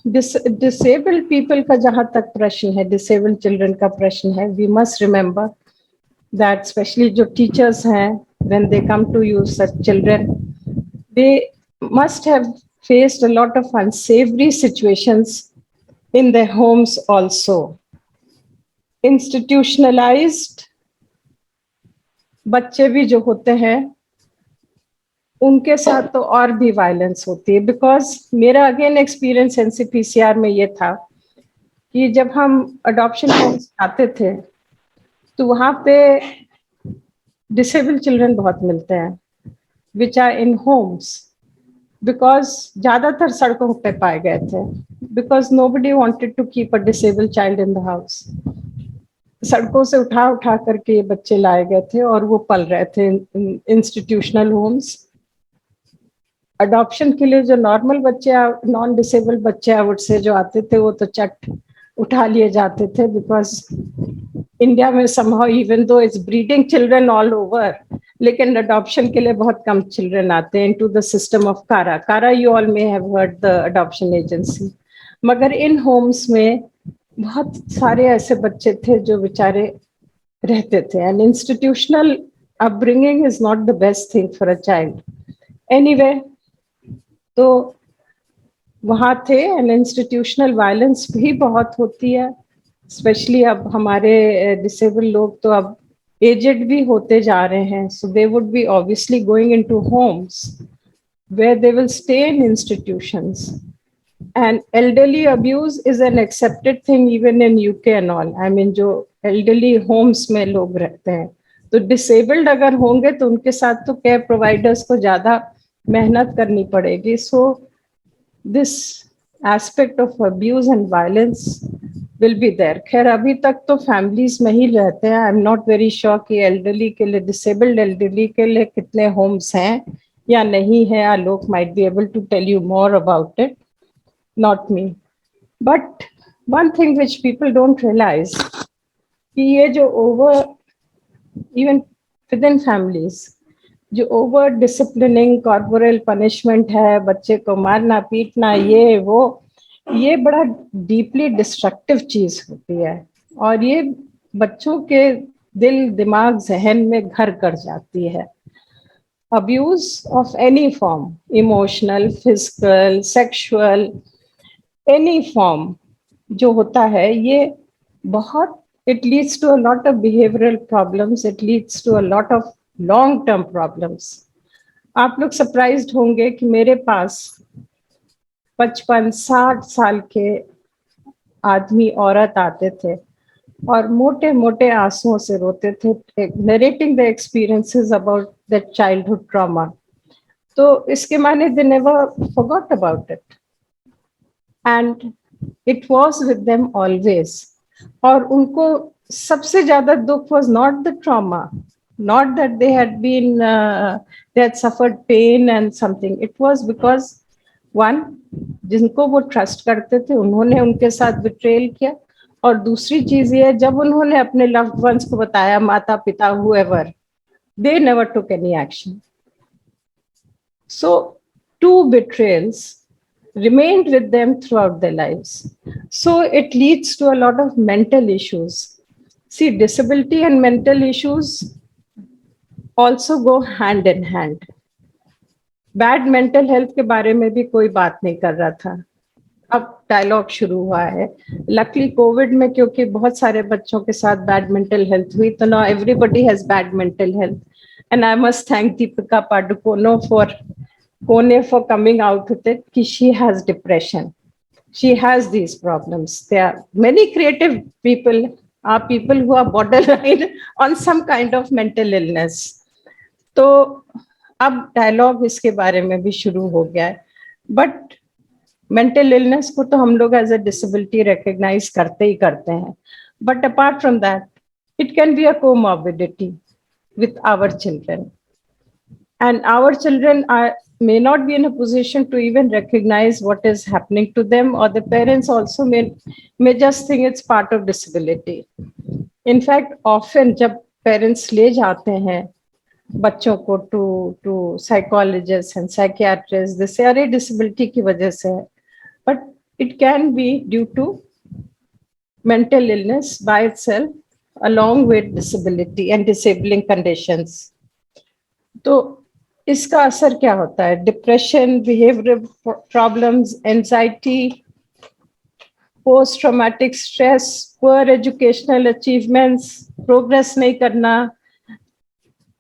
डिसेबल्ड पीपल का जहां तक प्रश्न है, डिसेबल्ड चिल्ड्रन का प्रश्न है, we must remember that especially जो teachers हैं, when they come to use such children, they must have faced a lot of unsavory situations in their homes also. Institutionalized बच्चे भी जो होते हैं उनके साथ तो और भी वायलेंस होती है, बिकॉज मेरा अगेन एक्सपीरियंस NCPCR में ये था कि जब हम अडॉप्शन होम्स आते थे तो वहाँ पे डिसेबल्ड चिल्ड्रन बहुत मिलते हैं which are in homes, because ज्यादातर सड़कों पे पाए गए थे, because nobody wanted to keep a disabled child in the house. सड़कों से उठा उठा करके ये बच्चे लाए गए थे और वो पल रहे थे इंस्टीट्यूशनल होम्स. अडॉप्शन के लिए जो नॉर्मल बच्चे, नॉन डिसेबल्ड बच्चे आई वुड से जो आते थे वो तो चट उठा लिए जाते थे, बिकॉज इंडिया में somehow even though it's breeding children all over, लेकिन अडॉप्शन के लिए बहुत कम चिल्ड्रन आते हैं into the system of CARA. CARA you all may have heard the adoption agency. मगर इन होम्स में बहुत सारे ऐसे बच्चे थे जो बेचारे रहते थे, and institutional upbringing is not the best thing for a child. Anyway, तो वहाँ थे, and institutional violence भी बहुत होती है, स्पेशली अब हमारे डिसेबल लोग तो अब एजेड भी होते जा रहे हैं, so they would be obviously going into homes where they will stay in institutions. And elderly abuse is an accepted thing even in UK and all. I mean जो एल्डरली होम्स में लोग रहते हैं, तो डिसेबल्ड अगर होंगे तो उनके साथ तो केयर प्रोवाइडर्स को ज्यादा मेहनत करनी पड़ेगी. So this aspect of abuse and violence will be there. खैर अभी तक तो फैमिलीज में ही रहते हैं. आई एम नॉट वेरी श्योर कि एल्डरली के लिए, डिसेबल्ड एल्डरली के लिए कितने होम्स हैं या नहीं है. Alok might be able to tell you more about it, not me. But one thing which people don't realize कि ये जो over, even within families, जो ओवर डिसिप्लिनिंग कॉर्पोरल पनिशमेंट है, बच्चे को मारना पीटना, ये बड़ा डीपली डिस्ट्रक्टिव चीज होती है और ये बच्चों के दिल दिमाग जहन में घर कर जाती है. Abuse of any form, emotional, physical, sexual, any form जो होता है, ये बहुत, it leads to a lot of behavioural problems, it leads to a lot of long term problems. आप लोग सरप्राइज्ड होंगे कि मेरे पास 55-60 साल के आदमी औरत आते थे और मोटे मोटे आंसुओं से रोते थे, narrating the experiences about the childhood trauma. तो इसके माने they never forgot about it and it was with them always. और उनको सबसे ज्यादा दुख was not the trauma, not that they had been they had suffered pain and something. It was because one, जिनको वो ट्रस्ट करते थे उन्होंने उनके साथ बिट्रेल किया, और दूसरी चीज ये, जब उन्होंने अपने लव्ड वंस को बताया, माता पिता whoever, they never took any action. So 2 betrayals remained with them throughout their lives. So it leads to a lot of mental issues. See, disability and mental issues also go hand in hand. Bad mental health के बारे में भी कोई बात नहीं कर रहा था, अब डायलॉग शुरू हुआ है. लकली कोविड में क्योंकि बहुत सारे बच्चों के साथ बैड मेंटल हेल्थ हुई, तो now everybody has bad mental health. And I must thank Deepika Padukone for coming out with it कि she has depression, she has these problems. There are many creative people, are people who are borderline on some kind of mental illness. तो अब डायलॉग इसके बारे में भी शुरू हो गया है. बट मेंटल इलनेस को तो हम लोग एज अ डिसेबिलिटी रिकॉग्नाइज करते ही करते हैं, but apart from that it can be a comorbidity with our children, and our children may not be in a position to even recognize what is happening to them, or the parents also may just think it's part of disability. In fact, often जब parents ले जाते हैं बच्चों को to psychologists and psychiatrists, they say अरे disability की वजह से है, but it can be due to mental illness by itself, along with disability and disabling conditions. तो इसका असर क्या होता है? Depression, behavioural problems, anxiety, post traumatic stress, poor educational achievements, progress नहीं करना,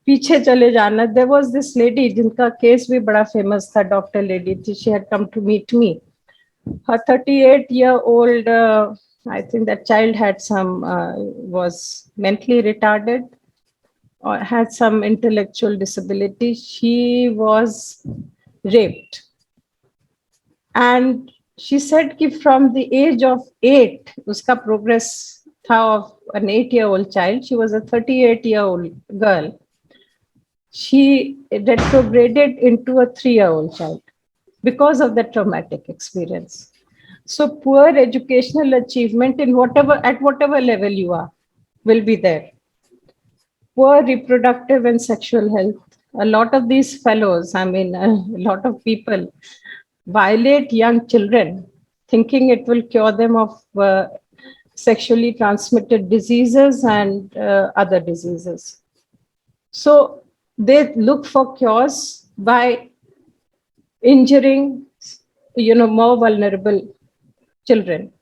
पीछे चले जाना. देयर वाज दिस लेडी जिनका केस भी बड़ा फेमस था, डॉक्टर लेडी थी. She had come to meet me. Her 38-year-old, I think that child had was mentally retarded or had some intellectual disability. She was raped. And she said that from the age of 8, uska progress tha of an 8-year-old child. She was a 38-year-old girl. She retrograded into a 3-year-old child because of the traumatic experience. So poor educational achievement in at whatever level you are will be there. Poor reproductive and sexual health. A lot of these fellows, I mean, a lot of people violate young children thinking it will cure them of sexually transmitted diseases and other diseases. So they look for cures by injuring, more vulnerable children.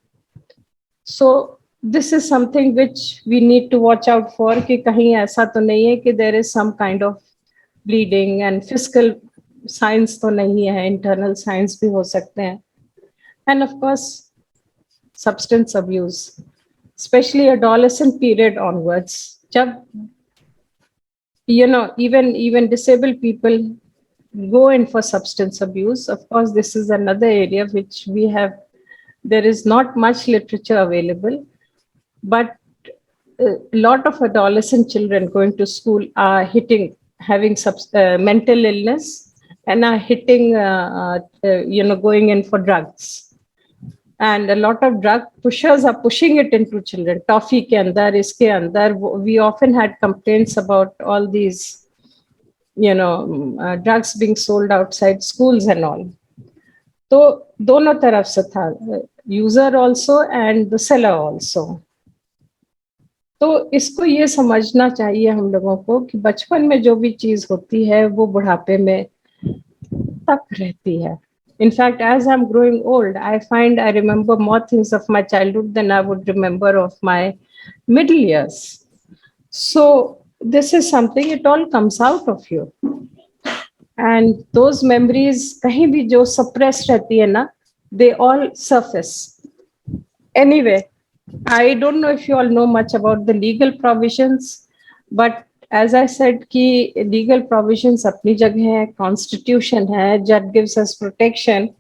So this is something which we need to watch out for, कि कहीं ऐसा तो नहीं है कि there is some kind of bleeding, and physical signs तो नहीं है, internal signs भी हो सकते हैं. And of course, substance abuse, especially adolescent period onwards. जब even disabled people go in for substance abuse. Of course, this is another area which there is not much literature available, but a lot of adolescent children going to school are having mental illness and are going in for drugs. And a lot of drug pushers are pushing it into children. Toffee ke andar, iske andar. We often had complaints about all these, drugs being sold outside schools and all. तो दोनों तरफ से था, user also and the seller also. तो इसको ये समझना चाहिए हम लोगों को कि बचपन में जो भी चीज होती है वो बुढ़ापे में तक रहती है. In fact, as I'm growing old, I find I remember more things of my childhood than I would remember of my middle years. So this is something, it all comes out of you. And those memories, kahin bhi jo suppressed rehti hai na, they all surface. Anyway, I don't know if you all know much about the legal provisions, but as I said ki legal provisions apni jagah hai, constitution hai that gives us protection,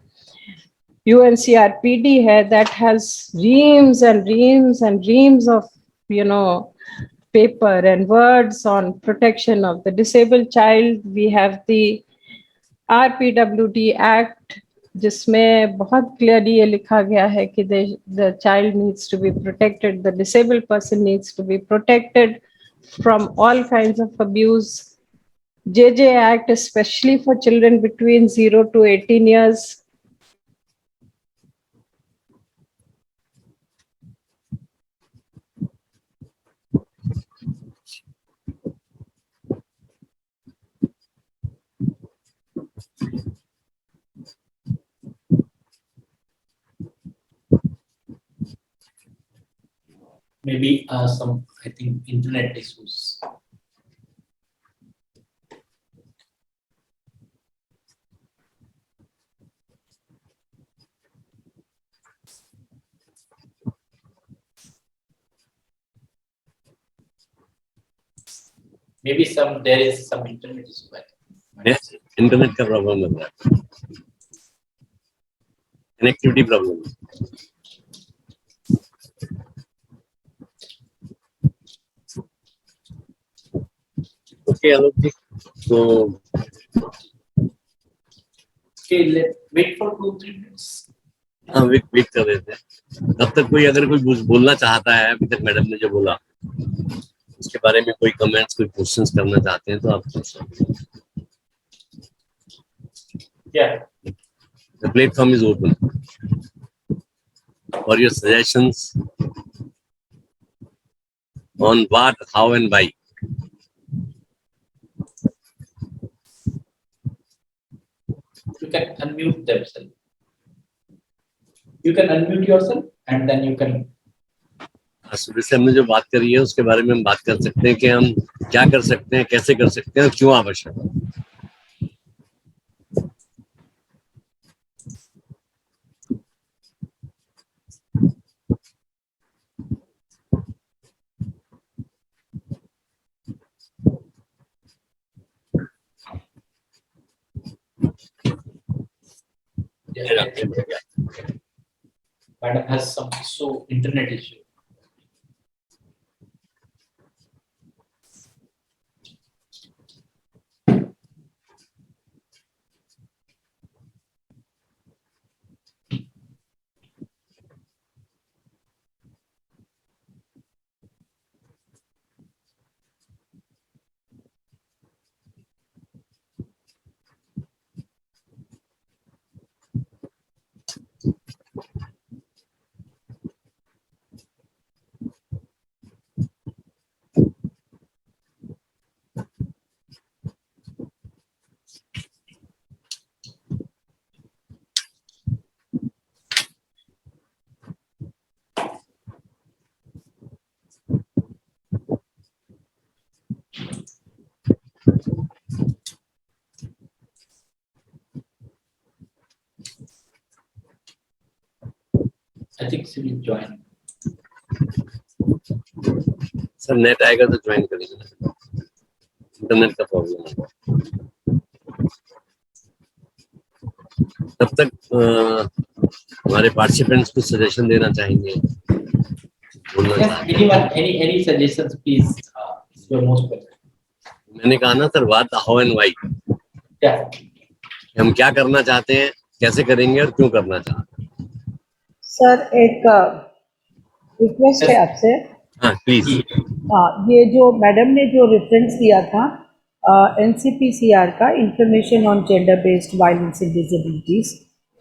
UNCRPD hai that has reams and reams and reams of paper and words on protection of the disabled child. We have the RPWD Act, जिसमें बहुत क्लियरली ये लिखा गया है कि the child needs to be protected, the disabled person needs to be protected from all kinds of abuse. JJ Act, especially for children between 0 to 18 years. Maybe some, I think, internet issues. Maybe there is some internet issue. Yes, internet का problem लग रहा है, connectivity problem. Okay, Alok ji. So, okay, let's wait for 2-3 minutes. हाँ, वेट कर रहे थे. तब तक कोई अगर कोई बोलना चाहता है, अभी तक मैडम ने जो बोला उसके बारे में कोई कमेंट्स, कोई क्वेश्चंस करना चाहते हैं तो आप पूछ सकते हैं. Yeah. The platform is open for your suggestions on what, how, and why. You can unmute themselves. You can unmute yourself and then you can. सुबह से हमने जो बात करी है उसके बारे में हम बात कर सकते हैं कि हम क्या कर सकते हैं, कैसे कर सकते हैं, क्यों आवश्यक है. Madam has some internet issue. I think she will join. Sir net आएगा तो ज्वाइन करेंगे, इंटरनेट का प्रॉब्लम है. तब तक हमारे पार्टिसिपेंट्स को सजेशन देना चाहेंगे. Anyone, any suggestions, please? You're most welcome. मैंने कहा ना sir, what, how and why. Yeah. हम क्या करना चाहते हैं, कैसे करेंगे और क्यों करना चाहते हैं. सर एक रिक्वेस्ट है आपसे. हाँ प्लीज. ये जो मैडम ने जो रेफरेंस दिया था NCPCR का, information on gender based violence in disabilities,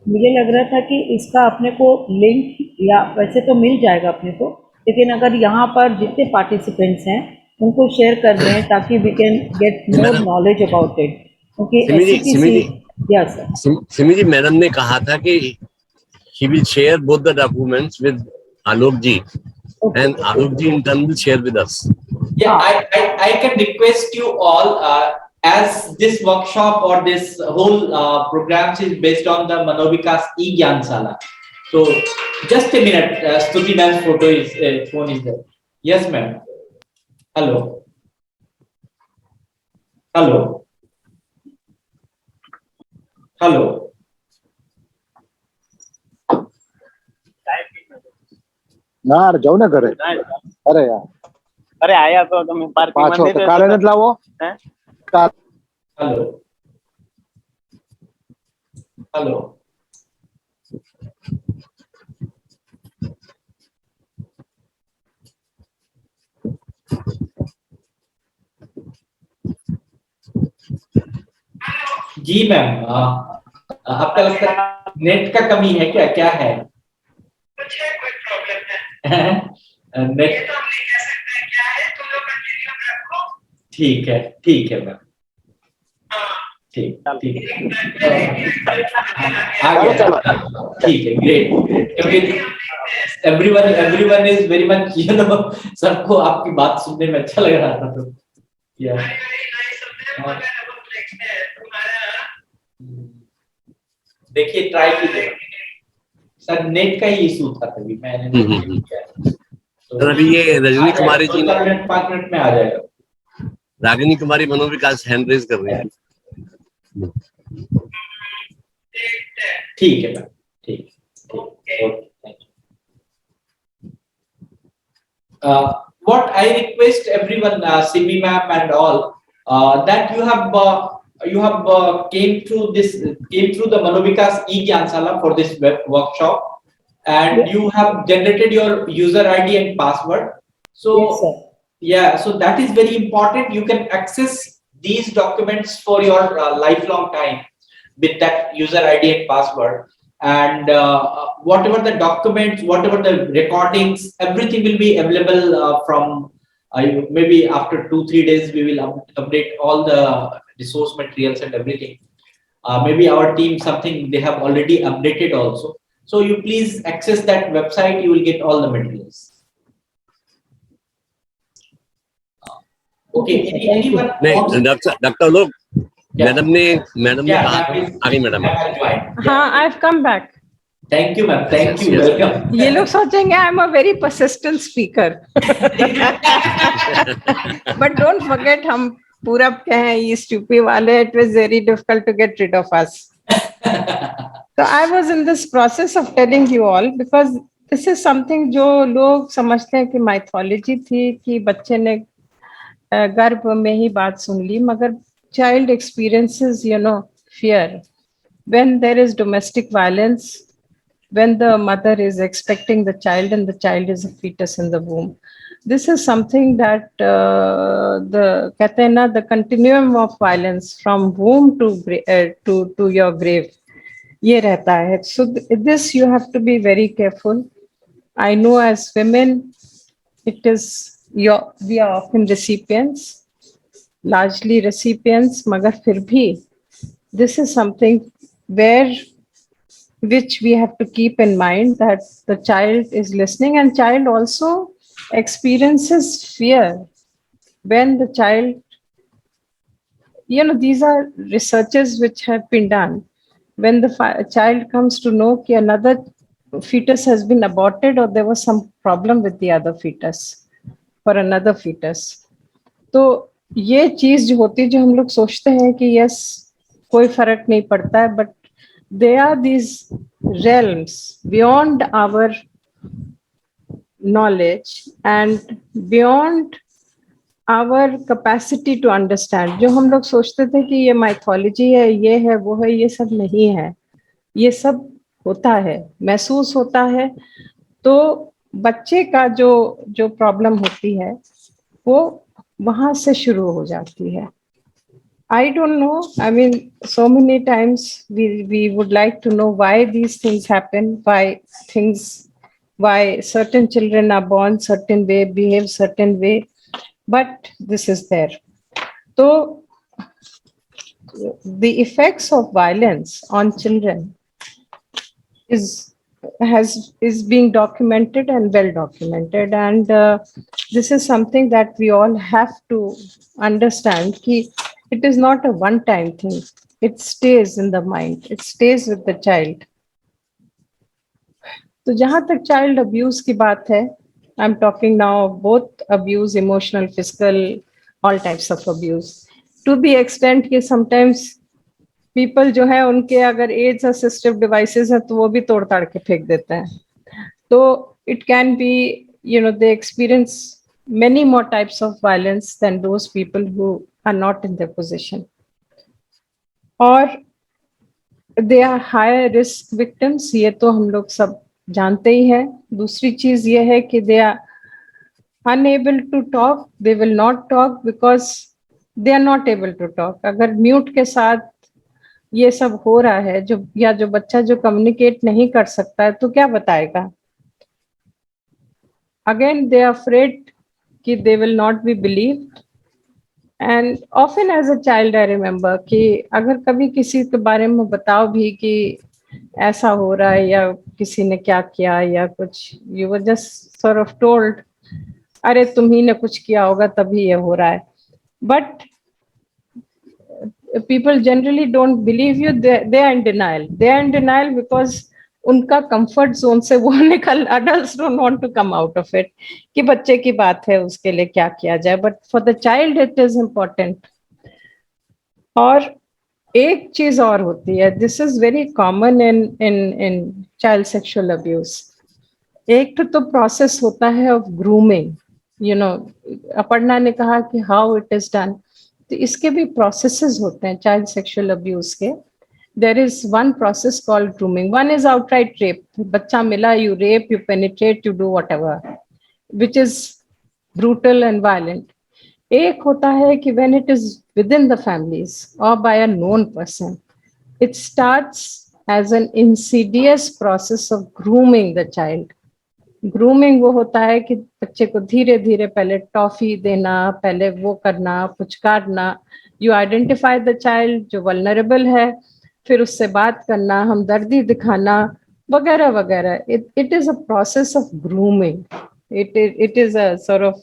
मुझे लग रहा था कि इसका अपने को लिंक, या वैसे तो मिल जाएगा अपने को, लेकिन अगर यहाँ पर जितने पार्टिसिपेंट्स हैं उनको शेयर कर दें ताकि we can get more knowledge about it. Simi ji, madam ने कहा था कि he will share both the documents with Alok ji, and Alok ji in turn will share with us. Yeah, I can request you all, as this workshop or this whole program is based on the Manovikas e-Gyansala. So just a minute, Stuti ma'am's phone is there. Yes, ma'am. Hello. Hello. Hello. ના જાવ ને ઘરે. અરે યાર, અરે આયા તો તમે પાર્કિંગ માં પાછો દે કાલે નથી લાવો. Hello. Hello. जी मैम, आपका लगता है नेट का कमी है क्या? क्या है? कुछ है, कोई प्रॉब्लम है? नेट तो हम नहीं कह सकते क्या है, तुम लोग कंटिन्यू रखो. ठीक है मैम. ठीक है, ग्रेट. क्योंकि everyone is very much, सबको आपकी बात सुनने में अच्छा लग रहा था. तो देखिए, ट्राई कीजिए सर. नेट का ही इशू था तभी मैंने तो अभी ये रजनी कुमारी जी ने 5 मिनट में आ जाएगा. रागिनी कुमारी मनोविकास हैंड रेज कर रही है. ठीक है मैम. ठीक. Okay, thank you. What I request everyone, Simi ma'am and all, that you have came through the Manovikas e-Gyansala for this web workshop, and you have generated your user ID and password. So yes, sir. Yeah, so that is very important. You can access these documents for your lifelong time with that user ID and password, and whatever the documents, whatever the recordings, everything will be available from maybe after 2-3 days we will update all the resource materials and everything. Maybe our team, something they have already updated also. So you please access that website, you will get all the materials. Okay, anyone? नहीं डॉक्टर लोग मैडम ने कहा आगे मैडम हाँ, I've come back. Thank you, ma'am. Thank you. Welcome. ये लोग सोचेंगे I'm a very persistent speaker. But don't forget हम पूरा क्या है ये यूपी वाले, it was very difficult to get rid of us. So I was in this process of telling you all because this is something जो लोग समझते हैं कि mythology थी कि बच्चे ने गर्भ में ही बात सुन ली, मगर child experiences, you know, fear. When there is domestic violence, when the mother is expecting the child and the child is a fetus in the womb. This is something that the continuum of violence from womb to your grave, ye rehta hai. So this you have to be very careful. I know as women, we are often recipients, largely recipients, magar fir bhi, this is something which we have to keep in mind that the child is listening, and child also experiences fear when the child, you know, these are researches which have been done. When the child comes to know that another fetus has been aborted or there was some problem with the other fetus for another fetus, तो ये चीज जो होती है जो हम लोग सोचते हैं कि यस कोई फर्क नहीं पड़ता है, but there are these realms beyond our knowledge and beyond our capacity to understand. जो हम लोग सोचते थे कि ये mythology है, ये है, वो है, ये सब नहीं है, ये सब होता है, महसूस होता है. तो बच्चे का जो प्रॉब्लम होती है वो वहां से शुरू हो जाती है. I don't know. I mean, so many times we would like to know why these things happen, why certain children are born certain way, behave certain way, but this is there. So the effects of violence on children is being documented and well documented, and this is something that we all have to understand. It is not a one-time thing. It stays in the mind. It stays with the child. तो जहाँ तक child abuse की बात है, I'm talking now of both abuse, emotional, physical, all types of abuse. To the extent कि sometimes people जो है उनके अगर age assistive devices हैं तो वो भी तोड़ ताड़ के फेंक देते हैं. तो it can be, you know, they experience many more types of violence than those people who are not in their position, or they are higher risk victims. ये तो हम लोग सब जानते ही हैं. दूसरी चीज ये है कि they are unable to talk, they will not talk because they are not able to talk. अगर म्यूट के साथ ये सब हो रहा है, जो बच्चा जो कम्युनिकेट नहीं कर सकता है तो क्या बताएगा. Again, they are afraid कि they will not be believed. And often as a child I remember कि अगर कभी किसी के बारे में बताओ भी कि ऐसा हो रहा है या किसी ने क्या किया या कुछ, you were just sort of told, अरे तुम्ही ने कुछ किया होगा तभी ये हो रहा है. But people generally don't believe you. They are in denial. They are in denial because उनका कंफर्ट जोन से वो निकल, adults don't want to come out of it कि बच्चे की बात है उसके लिए क्या किया जाए, but for the child it is important. और एक चीज और होती है, this is very common in child sexual abuse. एक तो process होता है of grooming, you know, Aparna ने कहा कि how it is done, तो इसके भी processes होते हैं child sexual abuse के. There is one process called grooming. One is outright rape. बच्चा मिला, you rape, you penetrate, you do whatever, which is brutal and violent. एक होता है कि when it is within the families or by a known person, it starts as an insidious process of grooming the child. Grooming वो होता है कि बच्चे को धीरे धीरे पहले टॉफी देना, पहले वो करना, पुचकारना, यू आइडेंटिफाई द चाइल्ड जो वल्नरेबल है, फिर उससे बात करना, हमदर्दी दिखाना वगैरह वगैरह. It is a process of grooming. it is a sort of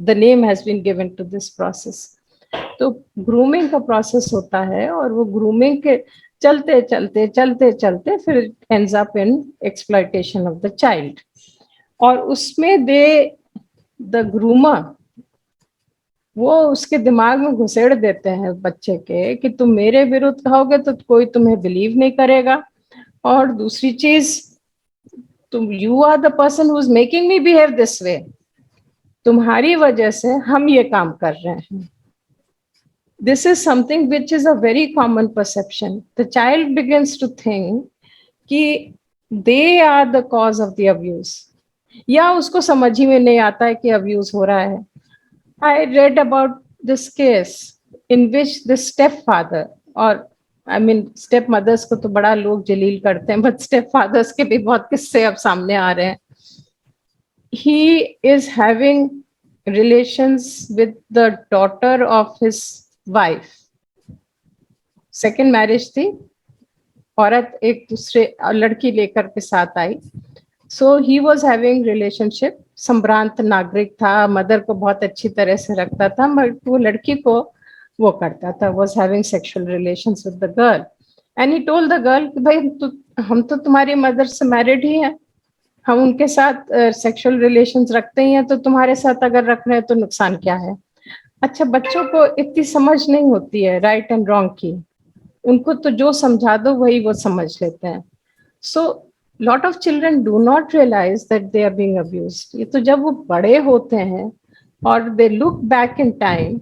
the name has been given to this process. तो ग्रूमिंग का प्रोसेस होता है और वो ग्रूमिंग के चलते चलते चलते चलते फिर ends up in exploitation of the child. और उसमें द ग्रूमर वो उसके दिमाग में घुसेड़ देते हैं बच्चे के कि तुम मेरे विरुद्ध कहोगे तो कोई तुम्हें बिलीव नहीं करेगा, और दूसरी चीज तुम you are the person who is making me behave this way, तुम्हारी वजह से हम ये काम कर रहे हैं. This is something which is a very common perception. The child begins to think कि they are the cause of the abuse, या उसको समझ ही में नहीं आता है कि अब्यूज हो रहा है. I read about this case in which the stepfather, और I mean step mothers को तो बड़ा लोग जलील करते हैं, but step fathers के भी बहुत किस्से अब सामने आ रहे हैं. He is having relations with the daughter of his wife. Second marriage थी, औरत एक दूसरे लड़की लेकर के साथ आई. सो ही वॉज हैविंग रिलेशनशिप, संभ्रांत नागरिक था, मदर को बहुत अच्छी तरह से रखता था, बट वो लड़की को वो करता था, was having sexual relations with the girl. And he told the girl कि भाई हम तो तुम्हारी मदर से मैरिड ही हैं, हम उनके साथ सेक्सुअल रिलेशंस रखते ही हैं, तो तुम्हारे साथ अगर रख रहे हैं तो नुकसान क्या है. अच्छा, बच्चों को इतनी समझ नहीं होती है राइट एंड रॉन्ग की, उनको तो जो समझा दो वही वो समझ लेते हैं. So lot of children do not realise that they are being abused. ये तो जब वो बड़े होते हैं और they look back in time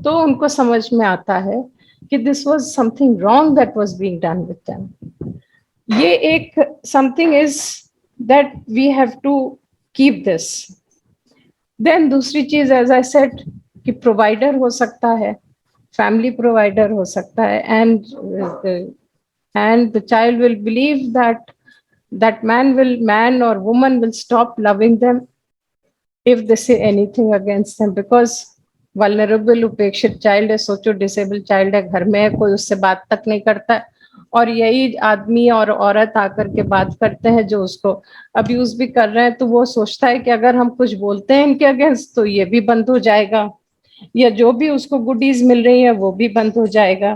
तो उनको समझ में आता है कि this was something wrong that was being done with them. ये एक something is that we have to keep this. Then दूसरी चीज, एज आई सेड, कि प्रोवाइडर हो सकता है, फैमिली प्रोवाइडर हो सकता है, and the child will believe that man or woman will stop loving them if they say anything against them, because vulnerable उपेक्षित child है, सोचो disabled child है, घर में है, कोई उससे बात तक नहीं करता है, और यही आदमी और औरत आकर के बात करते हैं जो उसको अब्यूज भी कर रहे हैं, तो वो सोचता है कि अगर हम कुछ बोलते हैं इनके अगेंस्ट तो ये भी बंद हो जाएगा, या जो भी उसको गुडीज मिल रही है वो भी बंद हो जाएगा.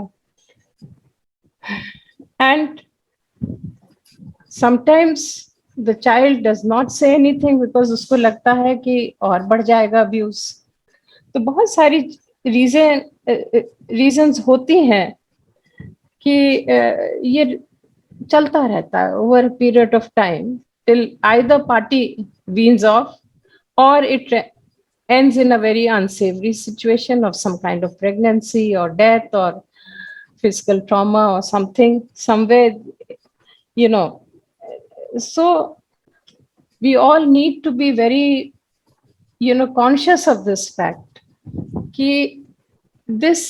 And sometimes the child does not say anything because उसको लगता है कि और बढ़ जाएगा अब्यूज. तो बहुत सारी रीजंस होती हैं कि ये चलता रहता है over period of time till either party weans off or it ends in a very unsavory situation of some kind of pregnancy or death or physical trauma or something, somewhere, you know. So we all need to be very, conscious of this fact, कि this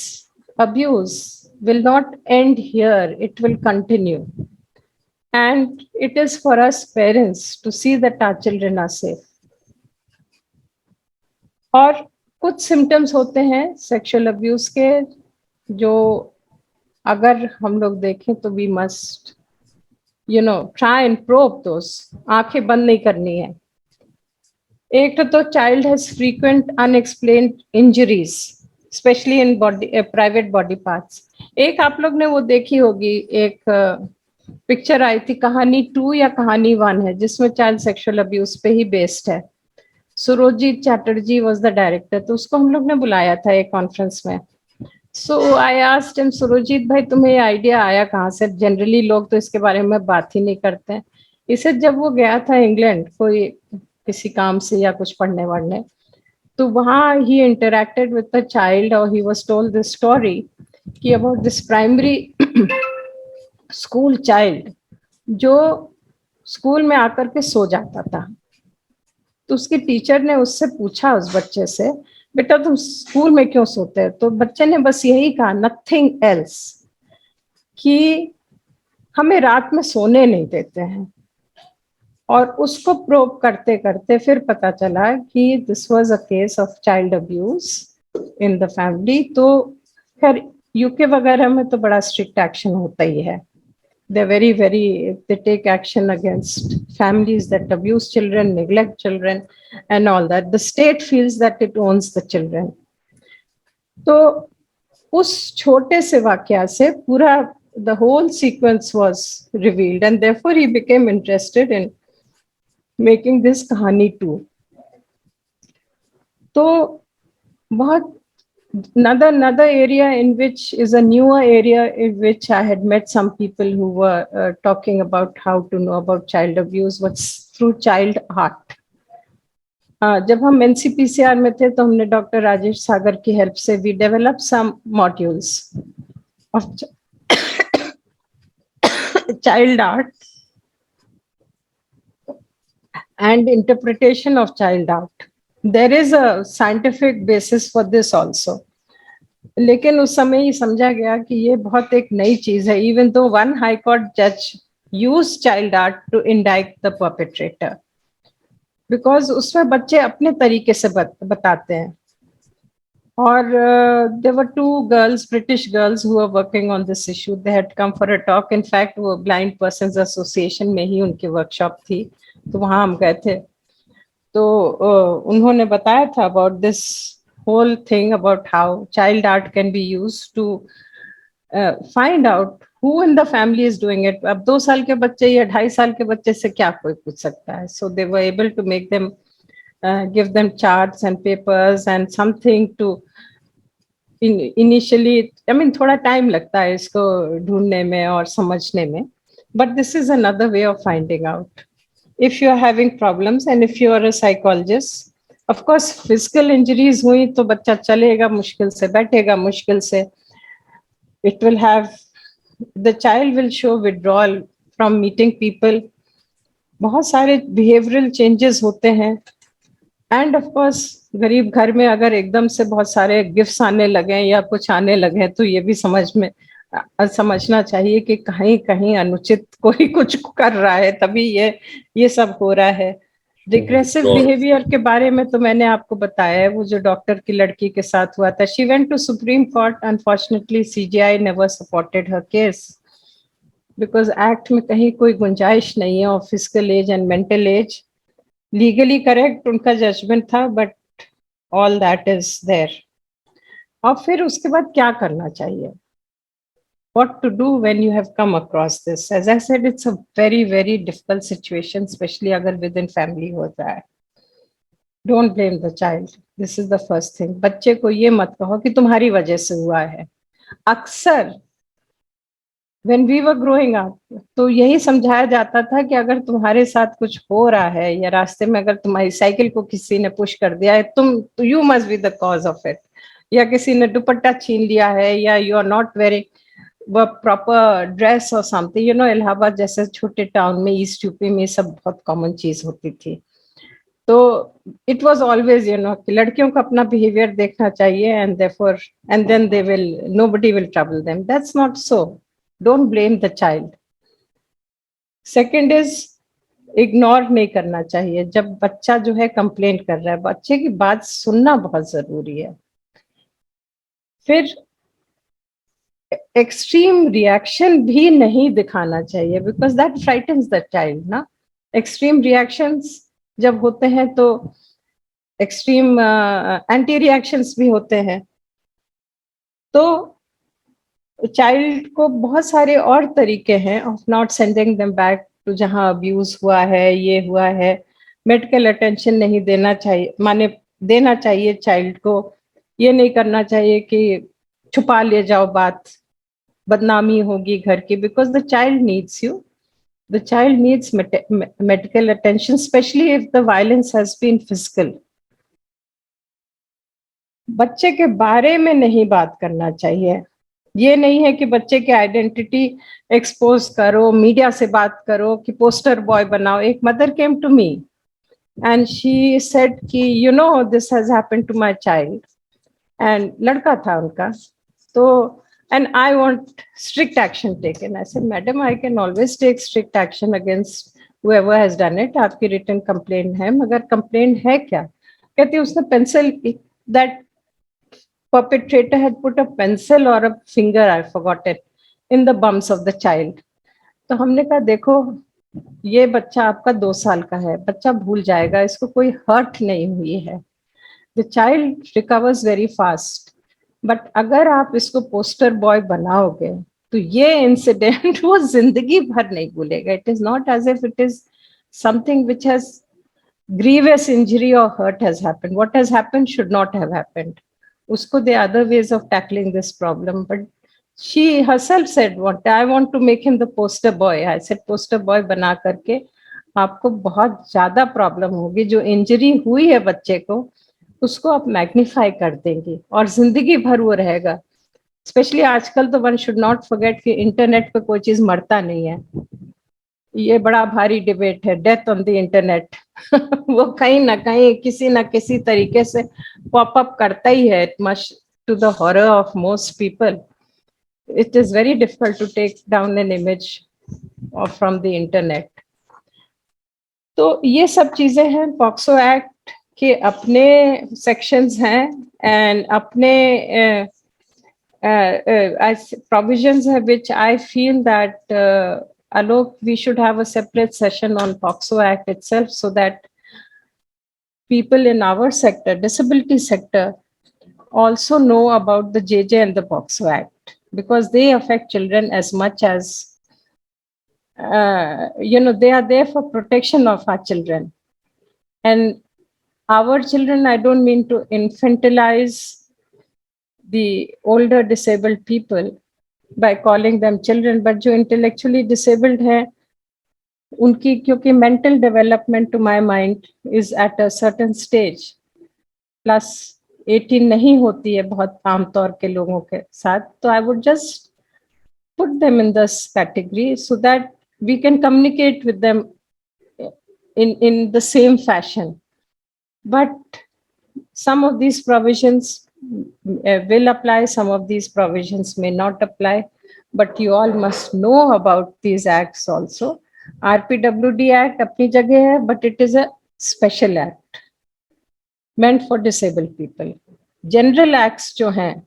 abuse will not end here, it will continue. And it is for us parents to see that our children are safe. और कुछ सिम्टम्स होते हैं सेक्सुअल अब्यूज के जो अगर हम लोग देखें तो we must try and probe those. आंखें बंद नहीं करनी है. एक तो child has frequent unexplained injuries specially in body, private body parts. एक आप लोग ने वो देखी होगी, एक पिक्चर आई थी, कहानी 2 या कहानी 1 है, जिसमें चाइल्ड सेक्सुअल अब्यूज पे ही बेस्ड है. Surojit Chatterjee was the director. तो उसको हम लोग ने बुलाया था एक कॉन्फ्रेंस में. सो आई आस्क्ड हिम, सुरोजीत भाई तुम्हें ये आइडिया आया कहाँ से? जनरली लोग तो इसके बारे में बात ही नहीं करते हैं. इसे जब वो गया था इंग्लैंड कोई किसी काम से या कुछ पढ़ने वढ़ने, तो वहाँ ही इंटरेक्टेड विद द चाइल्ड और he was told this story कि about this primary school child जो स्कूल में आकर के सो जाता था. तो उसकी टीचर ने उससे पूछा उस बच्चे से, बेटा तुम स्कूल में क्यों सोते हैं? तो बच्चे ने बस यही कहा, नथिंग एल्स, कि हमें रात में सोने नहीं देते हैं. और उसको प्रोब करते करते फिर पता चला कि this was a case of child abuse in the family. तो खैर यूके वगैरह में तो बड़ा स्ट्रिक्ट एक्शन होता ही है। They're very, they take action against families that abuse children, neglect children, and all that. The state feels that it owns the children. तो उस छोटे से वाकया से पूरा the whole sequence was revealed, and therefore he became interested in making this कहानी too. तो बहुत another area in which is a newer area in which I had met some people who were talking about how to know about child abuse was through child art. जब हम NCPCR में थे तो हमने डॉक्टर राजेश सागर की हेल्प से we developed some modules of child art and interpretation of child art. There is a scientific basis for this also. लेकिन उस समय ये समझा गया कि ये बहुत एक नई चीज है। Even though one high court जज use child art to indict the perpetrator, because उसमें बच्चे अपने तरीके से बताते हैं। और there were 2 girls, British girls, who were working on this issue. They had come for a talk. In fact वो ब्लाइंड पर्सन्स एसोसिएशन में ही उनकी वर्कशॉप थी, तो वहां हम गए थे। तो उन्होंने बताया था about this whole thing about how child art can be used to find out who in the family is doing it. अब 2 साल के बच्चे या 2.5 साल के बच्चे से क्या कोई पूछ सकता है? So they were able to make them give them charts and papers and something to initially, I mean थोड़ा टाइम लगता है इसको ढूंढने में और समझने में, but this is another way of finding out. If you are having problems and if you are a psychologist, of course physical injuries हुई तो बच्चा चलेगा मुश्किल से, बैठेगा मुश्किल से, it will have, the child will show withdrawal from meeting people, बहुत सारे behavioral changes होते हैं। and of course गरीब घर में अगर एकदम से बहुत सारे गिफ्ट्स आने लगे या कुछ आने लगे तो ये भी समझना चाहिए कि कहीं कहीं अनुचित कोई कुछ कर रहा है, तभी ये सब हो रहा है। रिग्रेसिव बिहेवियर के बारे में तो मैंने आपको बताया है, वो जो डॉक्टर की लड़की के साथ हुआ था। She went to supreme court, unfortunately CJI never supported her case because act में कहीं कोई गुंजाइश नहीं है of physical age and mental age. Legally correct उनका जजमेंट था, but all that is there. और फिर उसके बाद क्या करना चाहिए? What to do when you have come across this? As I said, it's a very, very difficult situation, especially agar within family hota hai. Don't blame the child. This is the first thing. बच्चे को ये मत कहो कि तुम्हारी वजह से हुआ है। अक्सर when we were growing up, तो यही समझाया जाता था कि अगर तुम्हारे साथ कुछ हो रहा है या रास्ते में अगर तुम्हारी साइकिल को किसी ने पुश कर दिया है, you must be the cause of it. या किसी ने दुपट्टा छीन लिया है, या you are not wearing वो प्रॉपर ड्रेस और समथिंग, यू नो, इलाहाबाद जैसे छोटे टाउन में, ईस्ट यूपी में सब बहुत कॉमन चीज होती थी। तो it was always, you know, कि लड़कियों को अपना बिहेवियर देखना चाहिए and therefore and then they will, nobody will trouble them. That's not so. Don't blame the child. Second is, ignore नहीं करना चाहिए। जब बच्चा जो है कंप्लेंट कर रहा है, बच्चे की बात सुनना बहुत जरूरी है। फिर एक्सट्रीम रिएक्शन भी नहीं दिखाना चाहिए, बिकॉज दैट फ्राइटन्स द चाइल्ड ना। एक्सट्रीम रिएक्शंस जब होते हैं तो एक्सट्रीम एंटी रिएक्शंस भी होते हैं, तो चाइल्ड को बहुत सारे और तरीके हैं of not sending them back to जहां अब्यूज हुआ है, ये हुआ है। मेडिकल अटेंशन नहीं देना चाहिए, माने देना चाहिए चाइल्ड को। ये नहीं करना चाहिए कि छुपा ले जाओ बात, बदनामी होगी घर की, because the child needs you, the child needs medical attention, specially if the violence has been physical. बच्चे के बारे में नहीं बात करना चाहिए। ये नहीं है कि बच्चे की आइडेंटिटी एक्सपोज करो, मीडिया से बात करो, कि पोस्टर बॉय बनाओ। एक mother came to me and she said कि you know this has happened to my child, and लड़का था उनका, तो and I want strict action taken. I said, madam, I can always take strict action against whoever has done it, आपकी written complaint है, मगर complaint है क्या? कहती उसने pencil, that perpetrator had put a pencil or a finger, I forgot it, in the bums of the child. तो हमने कहा देखो ये बच्चा आपका 2 साल का है, बच्चा भूल जाएगा, इसको कोई हर्ट नहीं हुई है. The child recovers very fast. But अगर आप इसको पोस्टर बॉय बनाओगे तो ये इंसिडेंट वो जिंदगी भर नहीं भूलेगा. It is not as if it is something which has grievous injury or hurt has happened. What has happened should not have happened. Usko there are other ways of tackling this problem, but she herself said, "What I want to make him the poster boy." I said, "poster boy बना करके आपको बहुत ज्यादा प्रॉब्लम होगी. जो इंजरी हुई है बच्चे को उसको आप मैग्नीफाई कर देंगे और जिंदगी भर वो रहेगा. स्पेशली आजकल तो वन शुड नॉट फॉरगेट कि इंटरनेट पे कोई चीज मरता नहीं है. ये बड़ा भारी डिबेट है, डेथ ऑन द इंटरनेट. वो कहीं ना कहीं किसी ना किसी तरीके से पॉप अप करता ही है. It must to the horror of most people. It is very difficult to take down an image from the internet. तो ये सब चीजें हैं. पॉक्सो एक्ट के अपने सेक्शंस हैं एंड अपने provisions हैं which I feel that Alok, we should have a separate session on POXO Act itself so that people in our sector, disability sector, also know about the JJ and the POXO Act, because they affect children as much as, they are there for protection of our children. And our children, I don't mean to infantilize the older disabled people by calling them children, but जो intellectually disabled हैं, उनकी क्योंकि mental development to my mind is at a certain stage, plus 18 नहीं होती है बहुत आमतौर के लोगों के साथ. तो I would just put them in this category so that we can communicate with them in the same fashion. But some of these provisions will apply, some of these provisions may not apply, but you all must know about these acts also. RPWD Act अपनी जगह है, but it is a special act meant for disabled people. General acts जो हैं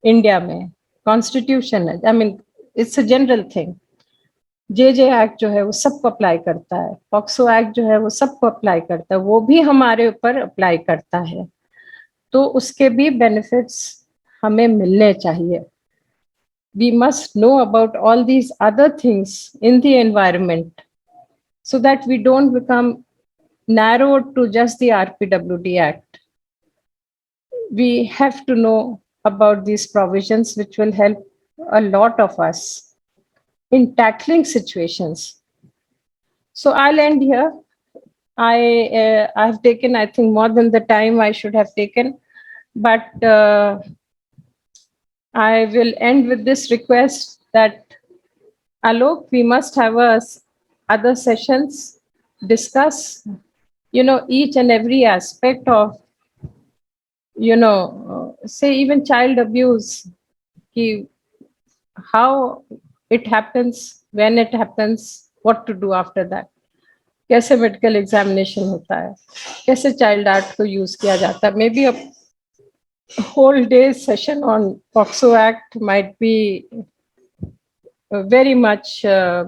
इंडिया में, Constitution है, I mean it's a general thing. JJ Act जो है वो सबको अप्लाई करता है. POXO Act जो है वो सबको अप्लाई करता है, वो भी हमारे ऊपर अप्लाई करता है. तो उसके भी बेनिफिट्स हमें मिलने चाहिए. We must know about all these other things in the environment so that we don't become narrowed to just the RPWD Act. We have to know about these provisions which will help a lot of us in tackling situations. So I'll end here. I've taken, I think, more than the time I should have taken, but I will end with this request that, Alok, we must have other sessions, discuss, each and every aspect of, say even child abuse, how it happens, when it happens, what to do after that. कैसे मेडिकल एग्जामिनेशन होता है, कैसे चाइल्ड आर्ट को यूज किया जाता है. May be a whole day session on POXO Act might be very much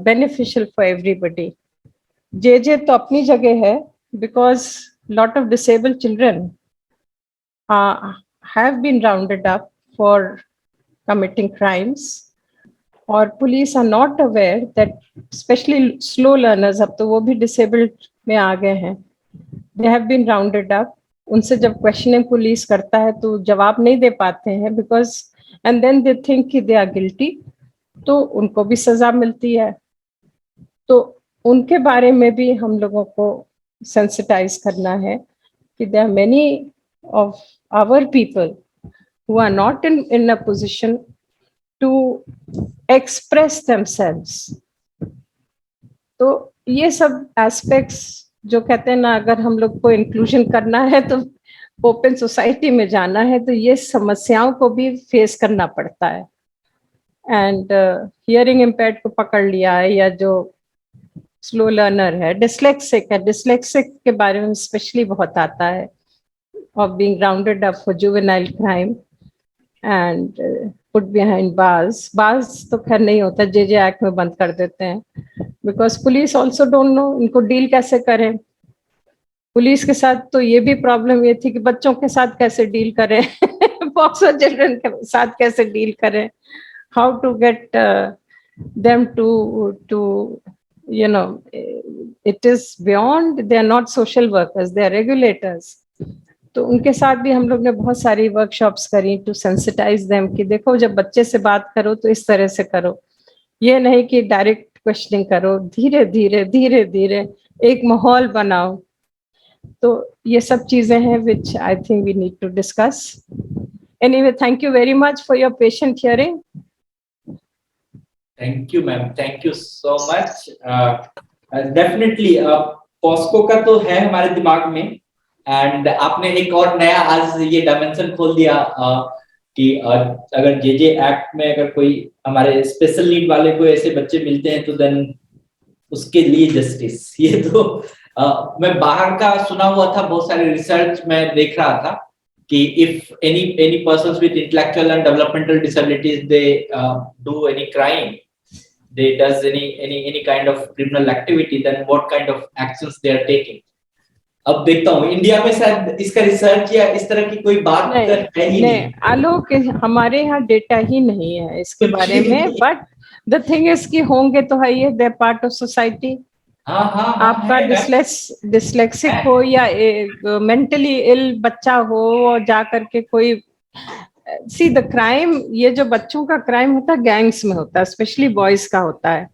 beneficial for everybody. JJ तो अपनी जगह है, because lot of disabled children have been rounded up for committing crimes, और police are not aware that, especially slow learners, अब तो वो भी disabled में आ गए हैं, they have been rounded up. उनसे जब क्वेश्चनिंग पुलिस करता है तो जवाब नहीं दे पाते हैं, because and then they think कि दे आर गिल्टी, तो उनको भी सजा मिलती है. तो उनके बारे में भी हम लोगों को सेंसिटाइज करना है कि there are many of our people who are not in a position to express themselves. तो ये सब एस्पेक्ट्स जो कहते हैं ना, अगर हम लोग को इंक्लूजन करना है तो ओपन सोसाइटी में जाना है, तो ये समस्याओं को भी फेस करना पड़ता है. एंड हियरिंग इम्पेयर्ड को पकड़ लिया है, या जो स्लो लर्नर है, डिसलेक्सिक है, डिसलेक्सिक के बारे में स्पेशली बहुत आता है, of being rounded up for juvenile crime and put behind bars. Bars तो खैर नहीं होता, जे एक्ट में बंद कर देते हैं, because police also don't know इनको डील कैसे करें। पुलिस के साथ तो ये भी प्रॉब्लम ये थी कि बच्चों के साथ कैसे डील करें, पॉक्सो चिल्ड्रन के साथ कैसे डील करें, how to get them to you know, it is beyond, they are not social workers, they are regulators। तो उनके साथ भी हम लोग ने बहुत सारी वर्कशॉप्स करी टू सेंसिटाइज देम कि देखो जब बच्चे से बात करो तो इस तरह से करो, ये नहीं कि डायरेक्ट क्वेश्चनिंग करो, धीरे धीरे धीरे धीरे एक माहौल बनाओ। तो ये सब चीजें हैं which I think we need to discuss. Anyway, thank you very much for your patient hearing. Thank you ma'am, thank you so much. Definitely POCSO का तो है हमारे दिमाग में, एंड आपने एक और नया आज ये डायमेंशन खोल दिया कि अगर जे एक्ट में अगर कोई हमारे स्पेशल नीड वाले को ऐसे बच्चे मिलते हैं तो देन उसके लिए जस्टिस। ये तो मैं बाहर का सुना हुआ था, बहुत सारे रिसर्च में देख रहा था कि if any persons with intellectual and developmental disabilities they do any crime, they does any kind of criminal activity, then what kind of actions they are taking। अब देखता हूँ इंडिया में शायद इसका रिसर्च या इस तरह की कोई बात है ही नहीं। आलोक, हमारे यहाँ डेटा ही नहीं है इसके बारे में, बट द थिंग इज कि होंगे तो है ये, दे पार्ट ऑफ सोसाइटी। आपका डिसलेक्सिक हो या मेंटली इल बच्चा हो और जा करके कोई सी द क्राइम, ये जो बच्चों का क्राइम होता है गैंग्स में होता है, स्पेशली बॉयज का होता है।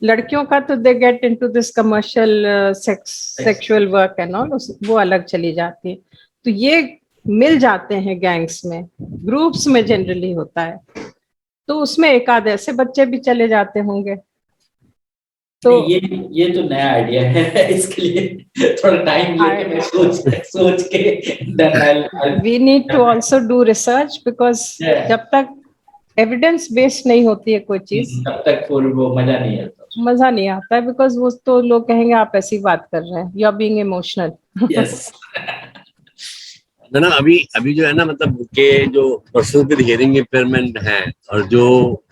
लड़कियों का तो they get into this commercial sexual work and all, वो अलग चली जाती है। तो ये मिल जाते हैं गैंग्स में, ग्रुप्स में जनरली होता है, तो उसमें एक आध ऐसे बच्चे भी चले जाते होंगे। तो ये तो नया आइडिया है, इसके लिए थोड़ा टाइम लेके मैं सोच के we need to also do research, because जब तक एविडेंस बेस्ड नहीं होती है कोई चीज तब तक वो मजा नहीं आता है, बिकॉज वो तो लोग कहेंगे आप ऐसी बात कर रहे हैं, you are being emotional. Yes ना अभी जो है ना, मतलब के जो पर्सन विद हियरिंग इम्पेयरमेंट है और जो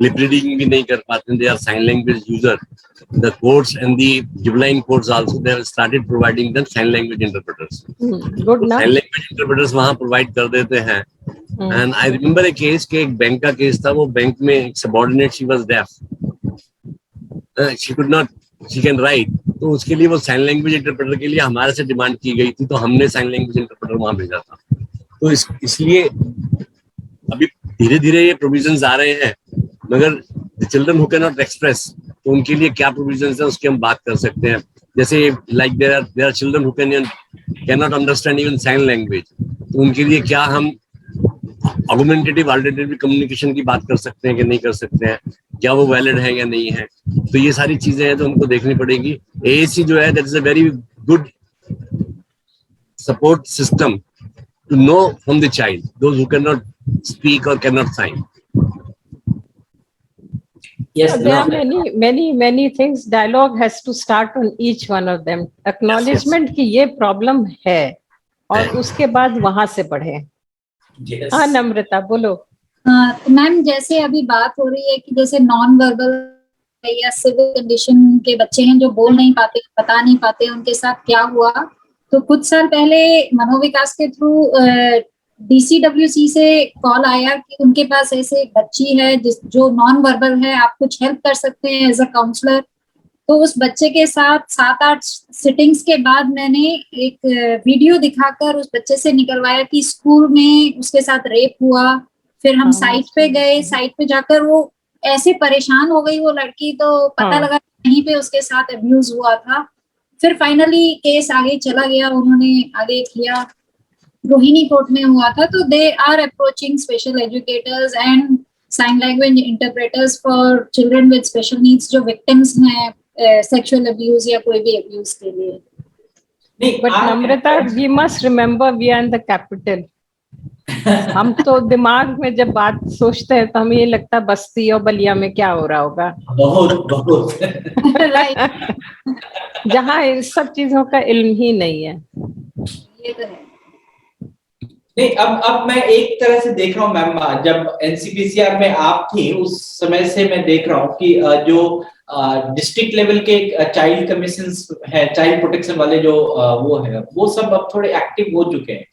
लिप रीडिंग भी नहीं कर पाते, they are sign language user, the courts and the juvenile courts also they have started providing them sign language interpreters। Good enough। sign language interpreters वहाँ provide कर देते हैं। and I remember a case के एक बैंक का केस था, वो बैंक में एक subordinate she was deaf, she could not, she can write, तो उसके लिए वो sign language interpreter के लिए हमारे से डिमांड की गई थी, तो हमने sign language interpreter वहाँ भेजा था। तो इसलिए अभी धीरे धीरे ये प्रोविजंस आ रहे हैं, मगर children who can not express, तो उनके लिए क्या प्रोविजंस है उसकी हम बात कर सकते हैं। जैसे like there are children who can not understand even sign language, तो उनके लिए क्या हम ऑगमेंटेटिव अल्टरनेटिव कम्युनिकेशन की बात कर सकते हैं कि नहीं कर सकते हैं, क्या वो वैलिड है या नहीं है। तो ये सारी चीजें हैं तो उनको देखनी पड़ेगी। AAC जो है that is a very good support system to know from the child those who can not speak or cannot sign। Yes, there are many things, dialogue has to start on each one of them, acknowledgement कि ये प्रॉब्लम है और उसके बाद वहां से बढ़े। हाँ नम्रता बोलो। मैम जैसे अभी बात हो रही है कि जैसे नॉन वर्बल या सिविल कंडीशन के बच्चे हैं जो बोल नहीं पाते, बता नहीं पाते, उनके साथ क्या हुआ। तो कुछ साल पहले मनोविकास के थ्रू DCWC से कॉल आया कि उनके पास ऐसे एक बच्ची है जो नॉन वर्बल है, आप कुछ हेल्प कर सकते हैं एज अ काउंसलर। तो उस बच्चे के साथ 7-8 सिटिंग्स के बाद मैंने एक वीडियो दिखाकर उस बच्चे से निकलवाया कि स्कूल में उसके साथ रेप हुआ। फिर हम साइट पे गए, साइट पे जाकर वो ऐसे परेशान हो गई वो लड़की, तो पता लगा कहीं पे उसके साथ अब्यूज हुआ था। फिर फाइनली केस आगे चला गया, उन्होंने आगे किया, रोहिणी कोर्ट में हुआ था। तो they are approaching special educators and sign language interpreters for children with special needs जो विक्टिम्स हैं सेक्सुअल अब्यूज या कोई भी अब्यूज के लिए। But Namrata, we must remember we are in the capital. हम तो दिमाग में जब बात सोचते हैं तो हमें ये लगता है बस्ती और बलिया में क्या हो रहा होगा। बहुत बहुत जहाँ इन सब चीजों का इल्म ही नहीं है। ये तो है। नहीं, अब मैं एक तरह से देख रहा हूँ मैम, जब एनसीपीसीआर में आप थी उस समय से मैं देख रहा हूँ कि जो डिस्ट्रिक्ट लेवल के चाइल्ड कमीशंस है, चाइल्ड प्रोटेक्शन वाले जो वो है, वो सब अब थोड़े एक्टिव हो चुके हैं।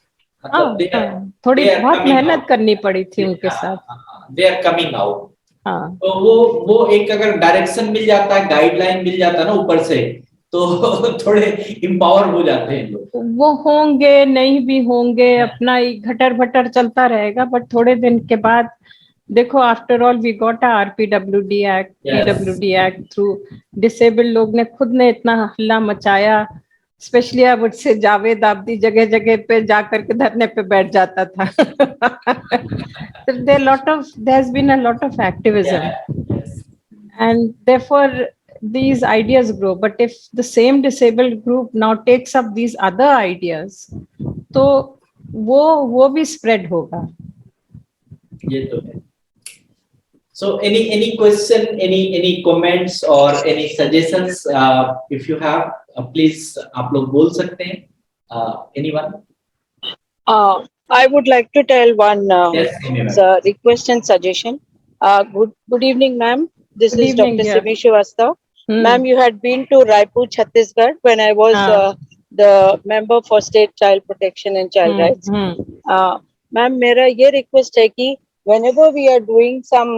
मतलब थोड़ी बहुत मेहनत करनी पड़ी थी उनके साथ। They are coming out. हाँ, तो वो एक अगर डायरेक्शन मिल जाता है, गाइडलाइन मिल जाता है ना ऊपर से, तो थोड़े इम्पावर हो जाते हैं लोग। वो होंगे नहीं भी होंगे, अपना घटर भटर चलता रहेगा, बट थोड़े दिन के बाद देखो, after all we got RPWD act, PWD act through disabled लोग ने खुद ने इतना हल्ला मचाया, specially I would say Javed आबदी जगह जगह पे जाकर के धरने पे बैठ जाता था। there has been a lot of activism, and therefore these ideas grow. But if the same disabled group now takes up these other ideas, तो वो भी spread होगा। ये तो है। So any question, any comments or any suggestions, if you have, please आप लोग बोल सकते हैं। Anyone? I would like to tell one Yes, request and suggestion. Good evening, ma'am. This Good is evening, Dr. yeah. Simi Srivastava. Ma'am, you had been to Raipur, Chhattisgarh when I was the member for State Child Protection and Child Rights. Ma'am, मेरा ये request है कि whenever we are doing some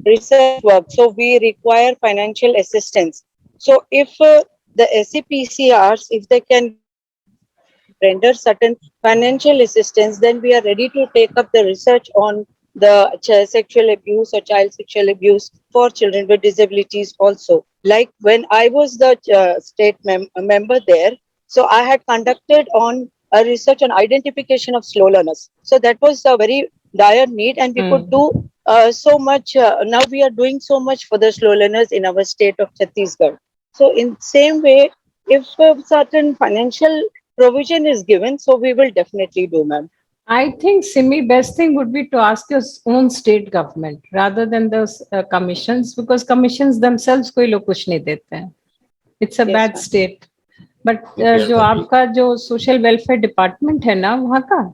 research work, so we require financial assistance. So if the SCPCRs, if they can render certain financial assistance, then we are ready to take up the research on the sexual abuse or child sexual abuse for children with disabilities also. Like when I was the state member there, so I had conducted on a research on identification of slow learners. So that was a very dire need, and we could do so much. Now we are doing so much for the slow learners in our state of Chhattisgarh. So in same way, if certain financial provision is given, so we will definitely do, ma'am. I think, Simi, best thing would be to ask your own state government rather than those commissions, because commissions themselves कोई लोग कुछ नहीं देते हैं. It's a bad state. But जो आपका जो social welfare department है ना वहाँ का,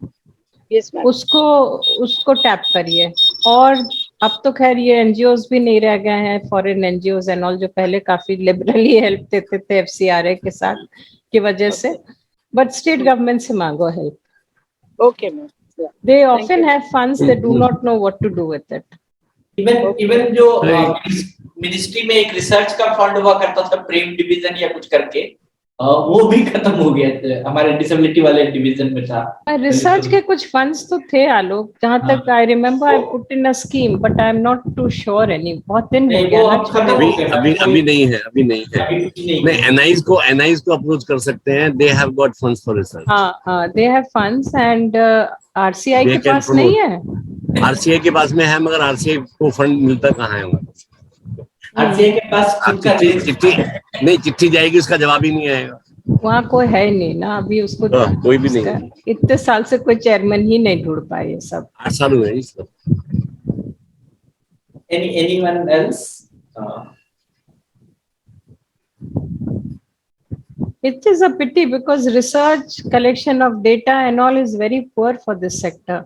उसको टैप करिए. और अब तो खैर ये NGOs भी नहीं रह गए हैं, foreign NGOs and all, जो पहले काफी liberally help देते थे FCRA के साथ की वजह से. But state government से मांगो help. Okay, ma'am. Yeah. They often have funds, they do not know what to do with it. Even जो मिनिस्ट्री में एक रिसर्च का फंड हुआ करता था, प्रेम डिवीजन या कुछ करके, वो भी खत्म हो गया, हमारे डिसेबिलिटी वाले डिवीजन में था। रिसर्च के कुछ फंड्स तो थे आलोक, जहाँ तक I remember I put in a scheme, but I am not too sure any, बहुत दिन हो गया ना। अभी नहीं है, अभी नहीं है। नहीं, एनआईज को अप्रोच कर सकते हैं, they have got funds for research. हाँ, they have funds, and RCI के पास नहीं है। आरसीआई के पास में है, मगर आरसीआई को फंड मिलता कहाँ है उनको? आरसीआई के पास चिट्ठी जाएगी, उसका जवाब ही नहीं आएगा। वहाँ कोई है नहीं ना अभी, उसको कोई भी नहीं। इतने साल से कोई चेयरमैन ही नहीं ढूंढ पाए ये सब। 8 साल हुए इस पर। Anyone else? It is a pity because research, collection of data and all is very poor for this sector.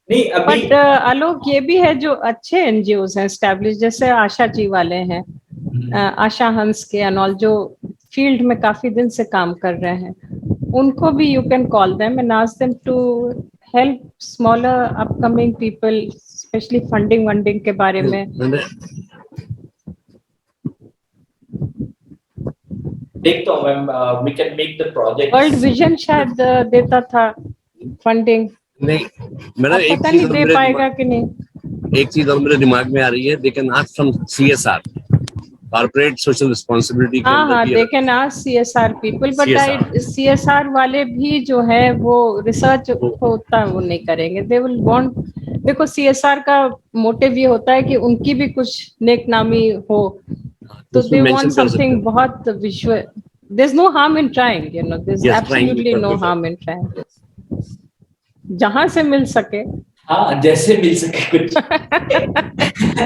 But आलोक ये भी है जो अच्छे NGOs हैं established, जैसे आशा जी वाले हैं, आशा हंस के and all, जो फील्ड में काफी दिन से काम कर रहे हैं, उनको भी you can call them and ask them to help smaller upcoming people, especially funding के बारे में। देखता हूँ ma'am, we can make the project. World Vision शायद देता था फंडिंग। नहीं, मेरा एक चीज दे पाएगा कि नहीं, एक चीज और मेरे दिमाग में आ रही है, they can ask from CSR, corporate social responsibility। हाँ, they can ask CSR people, but CSR वाले भी जो है वो रिसर्च होता है वो नहीं करेंगे। They will want, देखो CSR का मोटिव ये होता है कि उनकी भी कुछ नेक नामी हो, तो they want something बहुत visual. There's no harm in trying, you know, there's absolutely no harm in trying. जहां से मिल सके, हाँ जैसे मिल सके कुछ।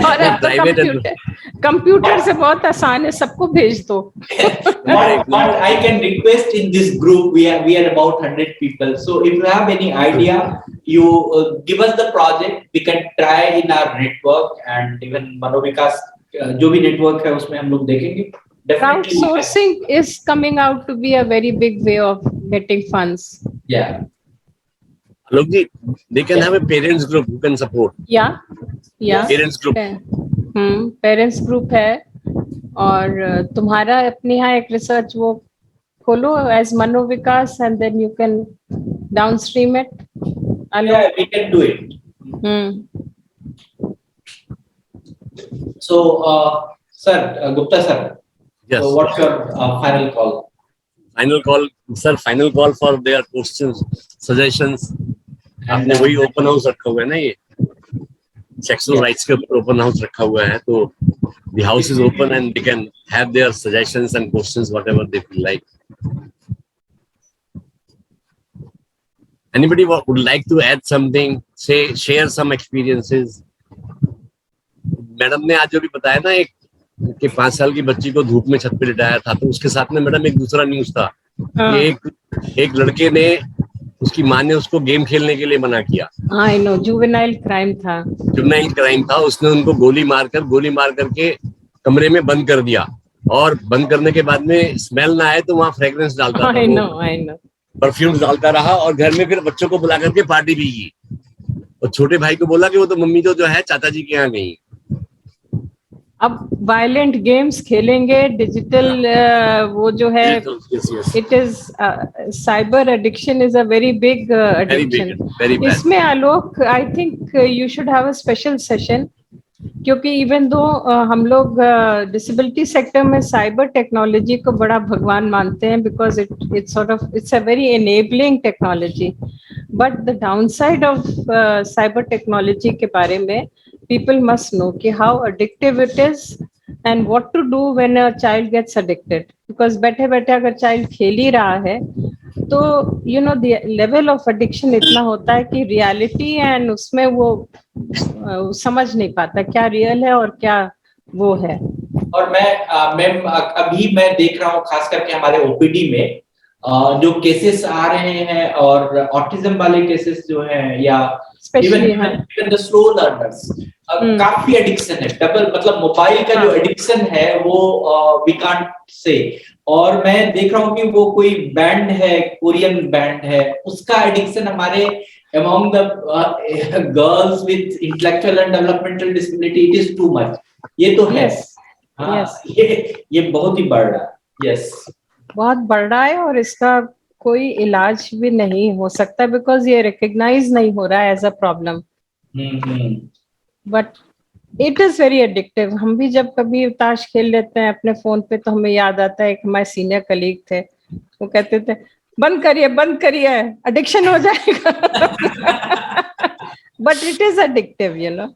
और अब तो कंप्यूटर से बहुत आसान है, सबको भेज दो। What I can request in this group, we are about 100 people. So if you have any idea, you give us the project. We can try in our network, and even Manovikas जो भी network है उसमें हम लोग देखेंगे. Crowdsourcing is coming out to be a very big way of getting funds. Yeah. Alok ji, they can have a parents group who can support. Yeah. Parents group. Parents group है, और तुम्हारा अपने यहाँ एक रिसर्च वो खोलो as Manovikas, and then you can downstream it. Yeah, we can do it. So, sir, Gupta sir. Yes. So, what's your final call? Final call, sir. Final call for their questions, suggestions. आपने वही ओपन हाउस रखा हुआ है ना, ये सेक्सुअल राइट्स के ऊपर ओपन हाउस रखा हुआ है, तो the house is open and they can have their suggestions and questions whatever they feel like. Anybody would like to add something, say, share some experiences? Madam ने आज जो भी बताया ना, एक कि 5 साल की बच्ची को धूप में छत पे लिटाया था, तो उसके साथ में मैडम एक दूसरा न्यूज था कि एक लड़के ने, उसकी माँ ने उसको गेम खेलने के लिए मना किया। I know, जुवेनाइल क्राइम था। जुवेनाइल क्राइम था, उसने उनको गोली मार करके कमरे में बंद कर दिया, और बंद करने के बाद में स्मेल ना आए तो वहाँ फ्रेग्रेंस डालता था, I know, परफ्यूम डालता रहा, और घर में फिर बच्चों को बुला करके पार्टी भी की, और छोटे भाई को बोला कि वो तो मम्मी तो जो है चाचा जी के यहाँ गई। अब वायलेंट गेम्स खेलेंगे, डिजिटल वो जो है, it is cyber addiction is a very big addiction. इसमें Alok, I think you should have a special session, क्योंकि इवन दो हम लोग डिसेबिलिटी सेक्टर में साइबर टेक्नोलॉजी को बड़ा भगवान मानते हैं, because it's a very enabling technology, but the downside of cyber technology के बारे में people must know कि how addictive it is and what to do when a child gets addicted, because बैठे बैठे अगर child खेल ही रहा है तो you know the level of addiction इतना होता है कि reality and उसमें वो समझ नहीं पाता क्या real है और क्या वो है। और मैम अभी मैं देख रहा हूँ खास करके हमारे ओपीडी में जो केसेस आ रहे हैं, और ऑटिज्म वाले केसेस जो हैं, या इवन द स्लो लर्नर्स, काफी एडिक्शन है, डबल, मतलब मोबाइल का जो एडिक्शन है वो वी कांट से। और मैं देख रहा हूँ कि वो कोई बैंड है, कोरियन बैंड है, उसका एडिक्शन हमारे among the girls with intellectual and developmental disability, it is too much. ये तो है, ये बहुत ही बढ़ रहा है। यस, बहुत बढ़ रहा है, और इसका कोई इलाज भी नहीं हो सकता, बिकॉज ये रिकग्नाइज नहीं हो रहा है as a problem, but it is very addictive. हम भी जब कभी ताश खेल लेते हैं अपने फोन पे, तो हमें याद आता है, एक हमारे सीनियर कलीग थे, वो कहते थे बंद करिए, एडिक्शन हो जाएगा। But it is addictive, you know.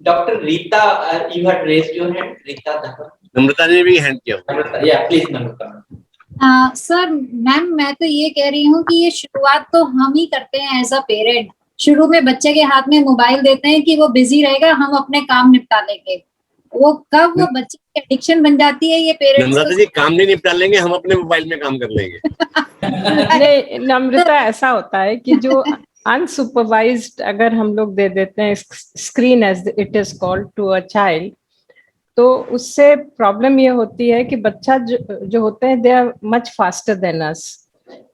Doctor Rita, you had raised your hand. Rita Dhawan, Namrata ने भी हैंड किया। या प्लीज नम्रता। सर मैम, मैं तो ये कह रही हूँ कि ये शुरुआत तो हम ही करते हैं एज अ पेरेंट। शुरू में बच्चे के हाथ में मोबाइल देते हैं कि वो बिजी रहेगा, हम अपने काम निपटा लेंगे। वो कब वो बच्चे की एडिक्शन बन जाती है, ये पेरेंट्स। नम्रता जी, काम नहीं निपटा लेंगे, हम अपने मोबाइल में काम कर लेंगे। नहीं नम्रता, ऐसा होता है कि जो अनसुपरवाइज्ड अगर हम लोग दे देते हैं screen as it is called to a child, तो उससे प्रॉब्लम ये होती है कि बच्चा जो होते हैं they are much faster than us,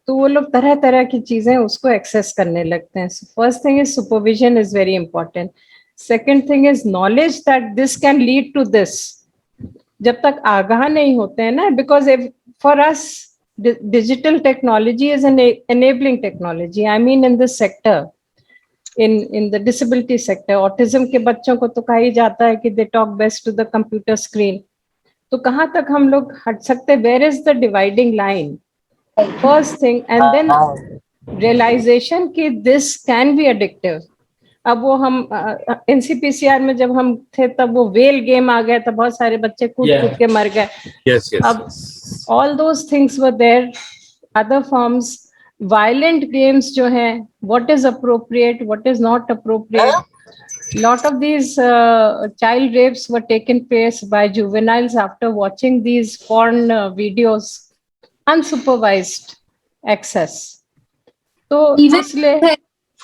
तो वो लोग तरह तरह की चीजें उसको एक्सेस करने लगते हैं। First thing is supervision is very important. Second thing is knowledge that this can lead to this. जब तक आगाह नहीं होते हैं ना, because for us digital technology is an enabling technology. I mean in this sector, in the disability sector, autism के बच्चों को तो कहा ही जाता है कि they talk best to the computer screen. तो कहाँ तक हम लोग हट सकते? Where is the dividing line? First thing, and then realization कि this can be addictive. अब वो हम NCPCR में जब हम थे तब वो वेल गेम आ गया था, बहुत सारे बच्चे कूद के मर गए। अब all those things were there, other forms, violent games जो हैं, what is appropriate, what is not appropriate. Lot of these child rapes were taken place by juveniles after watching these porn videos, unsupervised access. तो इसलिए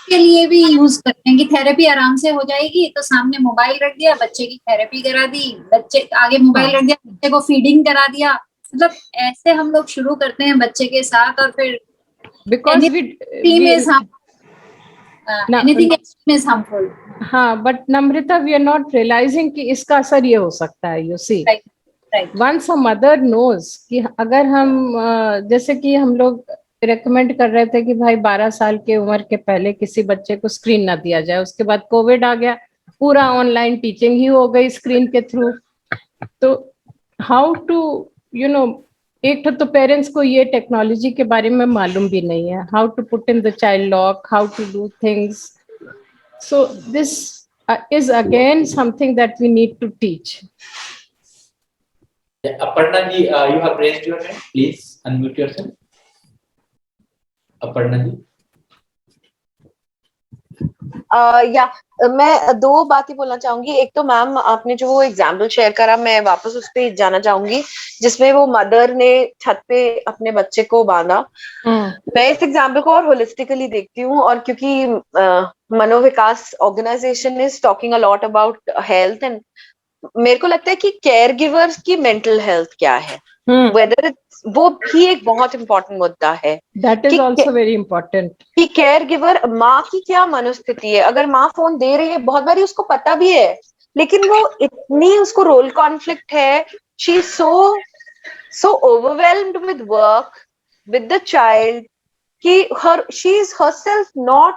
के लिए भी यूज करते हैं कि थेरेपी आराम से हो जाएगी, तो सामने मोबाइल रख दिया, बच्चे की थेरेपी करा दी, बच्चे आगे मोबाइल रख दिया, बच्चे को फीडिंग करा दिया. मतलब ऐसे हम लोग शुरू करते हैं बच्चे के साथ, और फिर because anything is harmful. हाँ, but Namrita, we are not realizing कि इसका असर ये हो सकता है. You see, right. Once a mother knows कि अगर हम जैसे कि हम लोग रेकमेंड कर रहे थे कि भाई 12 साल के उम्र के पहले किसी बच्चे को स्क्रीन ना दिया जाए, उसके बाद कोविड आ गया, पूरा ऑनलाइन टीचिंग ही हो गई स्क्रीन के थ्रू. तो हाउ टू एक तो पेरेंट्स को ये टेक्नोलॉजी के बारे में मालूम भी नहीं है, how to put in the child lock, how to do things. So this is again something that we need to teach. Aparna ji, you have raised your hand. Please unmute yourself. Aparna ji. मैं दो बातें बोलना चाहूंगी. एक तो मैम आपने जो वो एग्जाम्पल शेयर करा, मैं वापस उस पर जाना चाहूंगी जिसमें वो मदर ने छत पे अपने बच्चे को बांधा. मैं इस एग्जाम्पल को और होलिस्टिकली देखती हूँ, और क्योंकि Manovikas organization is talking a lot about health, and मेरे को लगता है कि केयर गिवर्स की मेंटल हेल्थ क्या है, वेदर वो भी एक बहुत इंपॉर्टेंट मुद्दा है. That is also very important. कि केयर गिवर माँ की क्या मनोस्थिति है. अगर माँ फोन दे रही है, बहुत बारी उसको पता भी है, लेकिन वो इतनी उसको रोल कॉन्फ्लिक्ट है, she is so overwhelmed with work with the child कि she is herself not,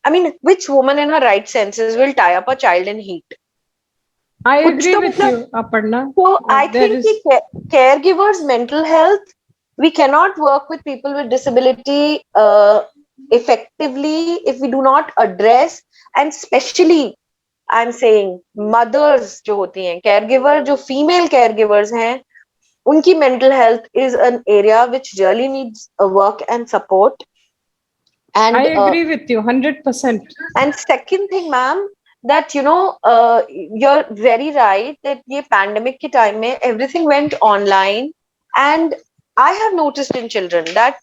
I mean, which woman in her right senses will tie up a child in heat? I agree with you, Aparna. So I think caregivers' mental health, we cannot work with people with disability effectively if we do not address, and especially I'm saying mothers जो होती हैं, caregiver जो female caregivers हैं, उनकी mental health is an area which really needs a work and support. And I agree with you 100%. And second thing, ma'am, that you're very right that ये pandemic के time में everything went online, and I have noticed in children that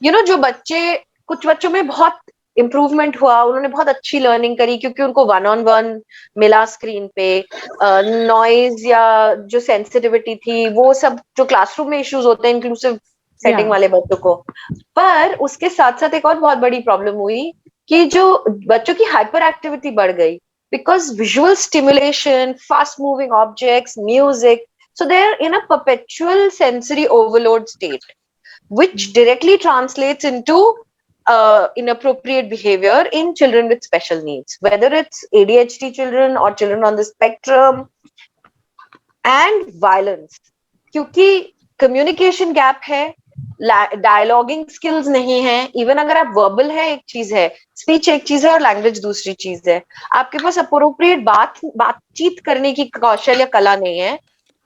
जो बच्चे, कुछ बच्चों में बहुत इम्प्रूवमेंट हुआ, उन्होंने बहुत अच्छी लर्निंग करी क्योंकि उनको 1-on-1 मिला स्क्रीन पे, नॉइज या जो सेंसिटिविटी थी, वो सब जो क्लासरूम में इश्यूज होते हैं इंक्लूसिव सेटिंग वाले बच्चों को. पर उसके साथ साथ एक और बहुत बड़ी प्रॉब्लम हुई कि जो बच्चों की हाइपर एक्टिविटी बढ़ गई because visual stimulation, fast moving objects, music, so they're in a perpetual sensory overload state, which directly translates into inappropriate behavior in children with special needs, whether it's ADHD children or children on the spectrum, and violence. क्योंकि communication gap है, dialoguing skills नहीं है. Even अगर आप verbal है एक चीज है, speech एक चीज है और language दूसरी चीज है. आपके पास appropriate बातचीत करने की कौशल या कला नहीं है,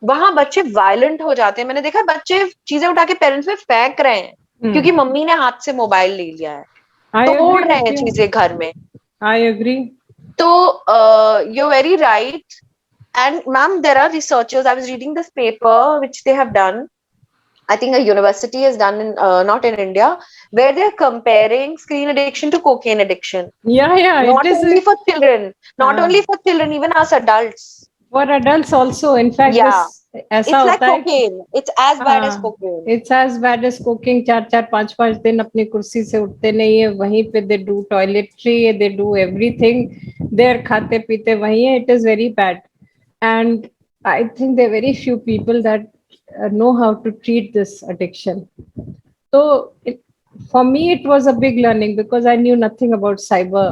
वहां बच्चे वायलेंट हो जाते हैं. मैंने देखा बच्चे चीजें उठा के पेरेंट्स पे फेंक रहे हैं क्योंकि मम्मी ने हाथ से मोबाइल ले लिया है, तोड़ रहे हैं चीजें घर में. I agree. तो you're very right. And ma'am, there are researchers, I was reading this paper which they have done, I think a university has done in not in India, where they're comparing screen addiction to cocaine addiction. Yeah, not only for children, not only for children, even us adults. For adults also, in fact, it's like cocaine. It's as bad as cocaine. It's as bad as cocaine. 4-5 दिन अपनी कुर्सी से उठते नहीं है, वहीं पे they do toiletry, they do everything. They're खाते पीते वहीं है. It is very bad, and I think there are very few people that know how to treat this addiction. So for me, it was a big learning because I knew nothing about cyber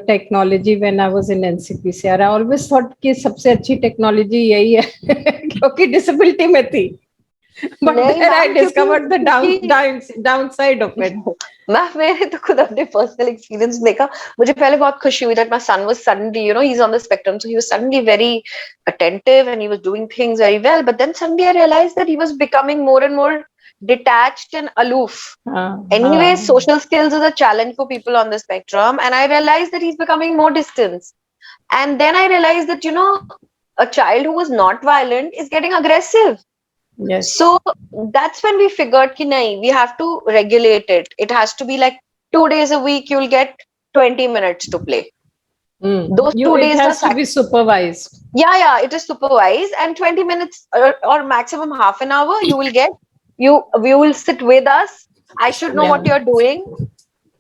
technology when I was in NCPCR. I always thought कि सबसे अच्छी टेक्नोलॉजी यही है क्योंकि डिसेबिलिटी में थी. But then I discovered the downside of it. मैंने तो खुद अपने पर्सनल एक्सपीरियंस देखा. मुझे पहले बहुत खुशी हुई that my son was suddenly, he's on the spectrum, so he was suddenly very attentive and he was doing things very well. But then suddenly I realized that he was becoming more and more detached and aloof. Anyway, social skills is a challenge for people on the spectrum, and I realized that he's becoming more distant. And then I realized that, you know, a child who was not violent is getting aggressive. Yes. So that's when we figured ki nahi, we have to regulate it. It has to be like 2 days a week, you'll get 20 minutes to play. Those 2 days it has to be supervised. Yeah, it is supervised, and 20 minutes or maximum half an hour you will sit with us. I should know what you're doing.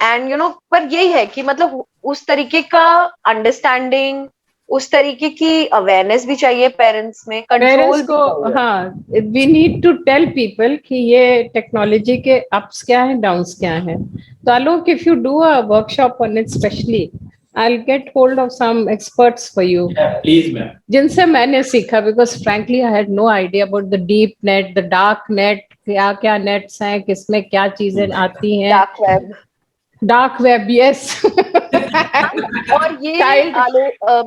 And you know, पर यही है कि मतलब उस तरीके का अंडरस्टैंडिंग, उस तरीके की अवेयरनेस भी चाहिए पेरेंट्स में, कंट्रोल को. हाँ, we need to tell people कि ये टेक्नोलॉजी के अप्स क्या हैं, डाउन्स क्या हैं. तो आलोक, if you do a workshop on it specially, I'll get hold of some experts for you. Yeah, please, ma'am. जिनसे मैंने सीखा, because frankly I had no idea about the deep net, the dark net, क्या क्या नेट्स हैं, किसमें क्या चीजें आती हैं. Dark web, yes. और ये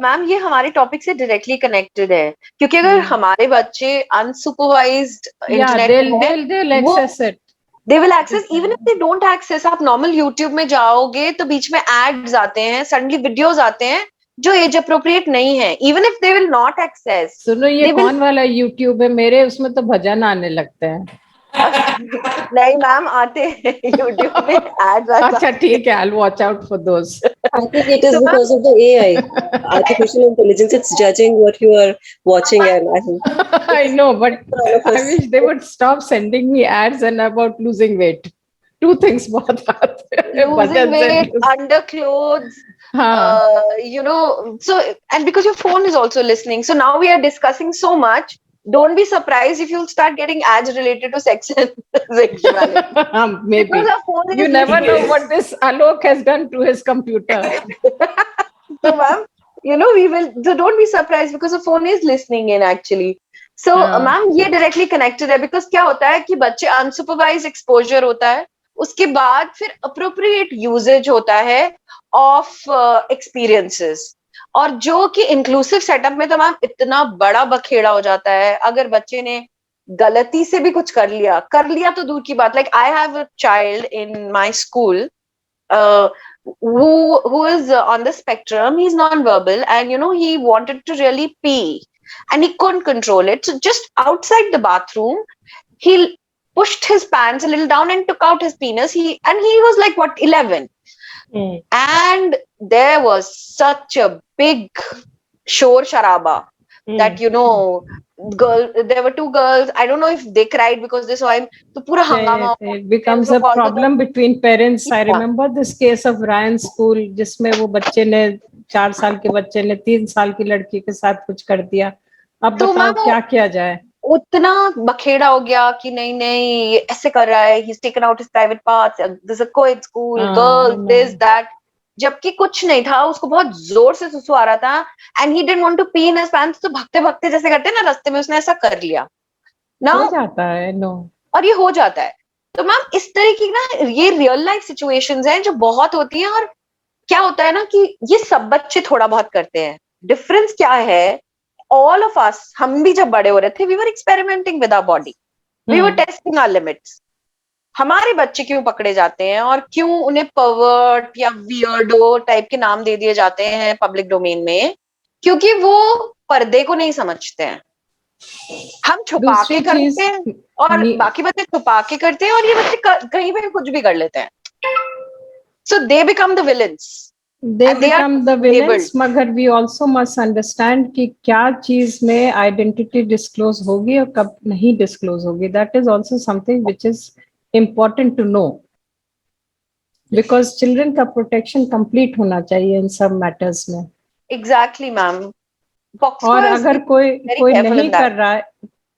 मैम, ये हमारे टॉपिक से डायरेक्टली कनेक्टेड है, क्योंकि अगर हमारे बच्चे unsupervised internet they will access, even if they don't access. आप नॉर्मल यूट्यूब में जाओगे तो बीच में एड्स आते हैं, सडनली वीडियोस आते हैं जो एज अप्रोप्रिएट नहीं है, even if they will not access. सुनो, ये कौन वाला यूट्यूब है? मेरे उसमें तो भजन आने लगते हैं. नहीं मैम, आते हैं यूट्यूब में एड्स. अच्छा ठीक है, I'll watch out for those. I think it is because of the AI, artificial intelligence. It's judging what you are watching, and I know, but I wish they would stop sending me ads and about losing weight. Two things बहुत आते हैं. Losing weight, underclothes. You know, so, and because your phone is also listening, so now we are discussing so much. Don't be surprised if you'll start getting ads related to sex and sexuality. Maybe. You never know what this Alok has done to his computer. So, ma'am, you know, so don't be surprised because the phone is listening in actually. So, ma'am, ये directly connected है, because क्या होता है कि बच्चे unsupervised exposure होता है, उसके बाद फिर appropriate usage होता है of experiences. और जो कि इंक्लूसिव सेटअप में तो मैम इतना बड़ा बखेड़ा हो जाता है. अगर बच्चे ने गलती से भी कुछ कर लिया तो दूर की बात. Like I have a child in my school who is on the spectrum. He's non-verbal, and you know, he wanted to really pee and he couldn't control it. So just outside the bathroom, he pushed his pants a little down and took out his penis. He was like, what, 11? And there was such a big shor sharaba that, you know, there were two girls. I don't know if they cried because they saw him. So pura hangama. It becomes a problem between parents. I remember this case of Ryan School, जिसमें वो बच्चे ने 4 साल के बच्चे ने 3 साल की लड़की के साथ कुछ कर दिया. अब बताओ क्या किया जाए. उतना बखेड़ा हो गया कि नहीं ऐसे कर रहा है. He's taken out his private parts. There's a co-ed school, girls, this, that. जबकि कुछ नहीं था, उसको बहुत जोर से सुसु आ रहा था. And he didn't want to pee in his pants. तो भगते भगते जैसे करते हैं ना रास्ते में, उसने ऐसा कर लिया. हो जाता है. नो. और ये हो जाता है. तो मैम इस तरह की ना ये रियल लाइफ सिचुएशंस हैं जो बहुत होती हैं. और क्या होता है ना कि ये सब बच्चे थोड़ा बहुत करते हैं. डिफरेंस क्या है, all of us, हम भी जब बड़े हो रहे थे, we were experimenting with our body, we were testing our limits. हमारे बच्चे क्यों पकड़े जाते हैं और क्यों उन्हें परवर्ट या वियर्डो टाइप के नाम दे दिए जाते हैं पब्लिक डोमेन में? क्योंकि वो पर्दे को नहीं समझते हैं. हम छुपा के करते हैं और बाकी बच्चे छुपा के करते हैं, और ये बच्चे कहीं पे कुछ भी कर लेते हैं. So they become the villains. They become the villains. मगर we also must understand कि क्या चीज में identity disclose होगी और कब नहीं disclose होगी. That is also something which is important to know, because children का protection complete होना चाहिए इन सब matters में. Exactly, ma'am. और अगर कोई नहीं कर रहा है,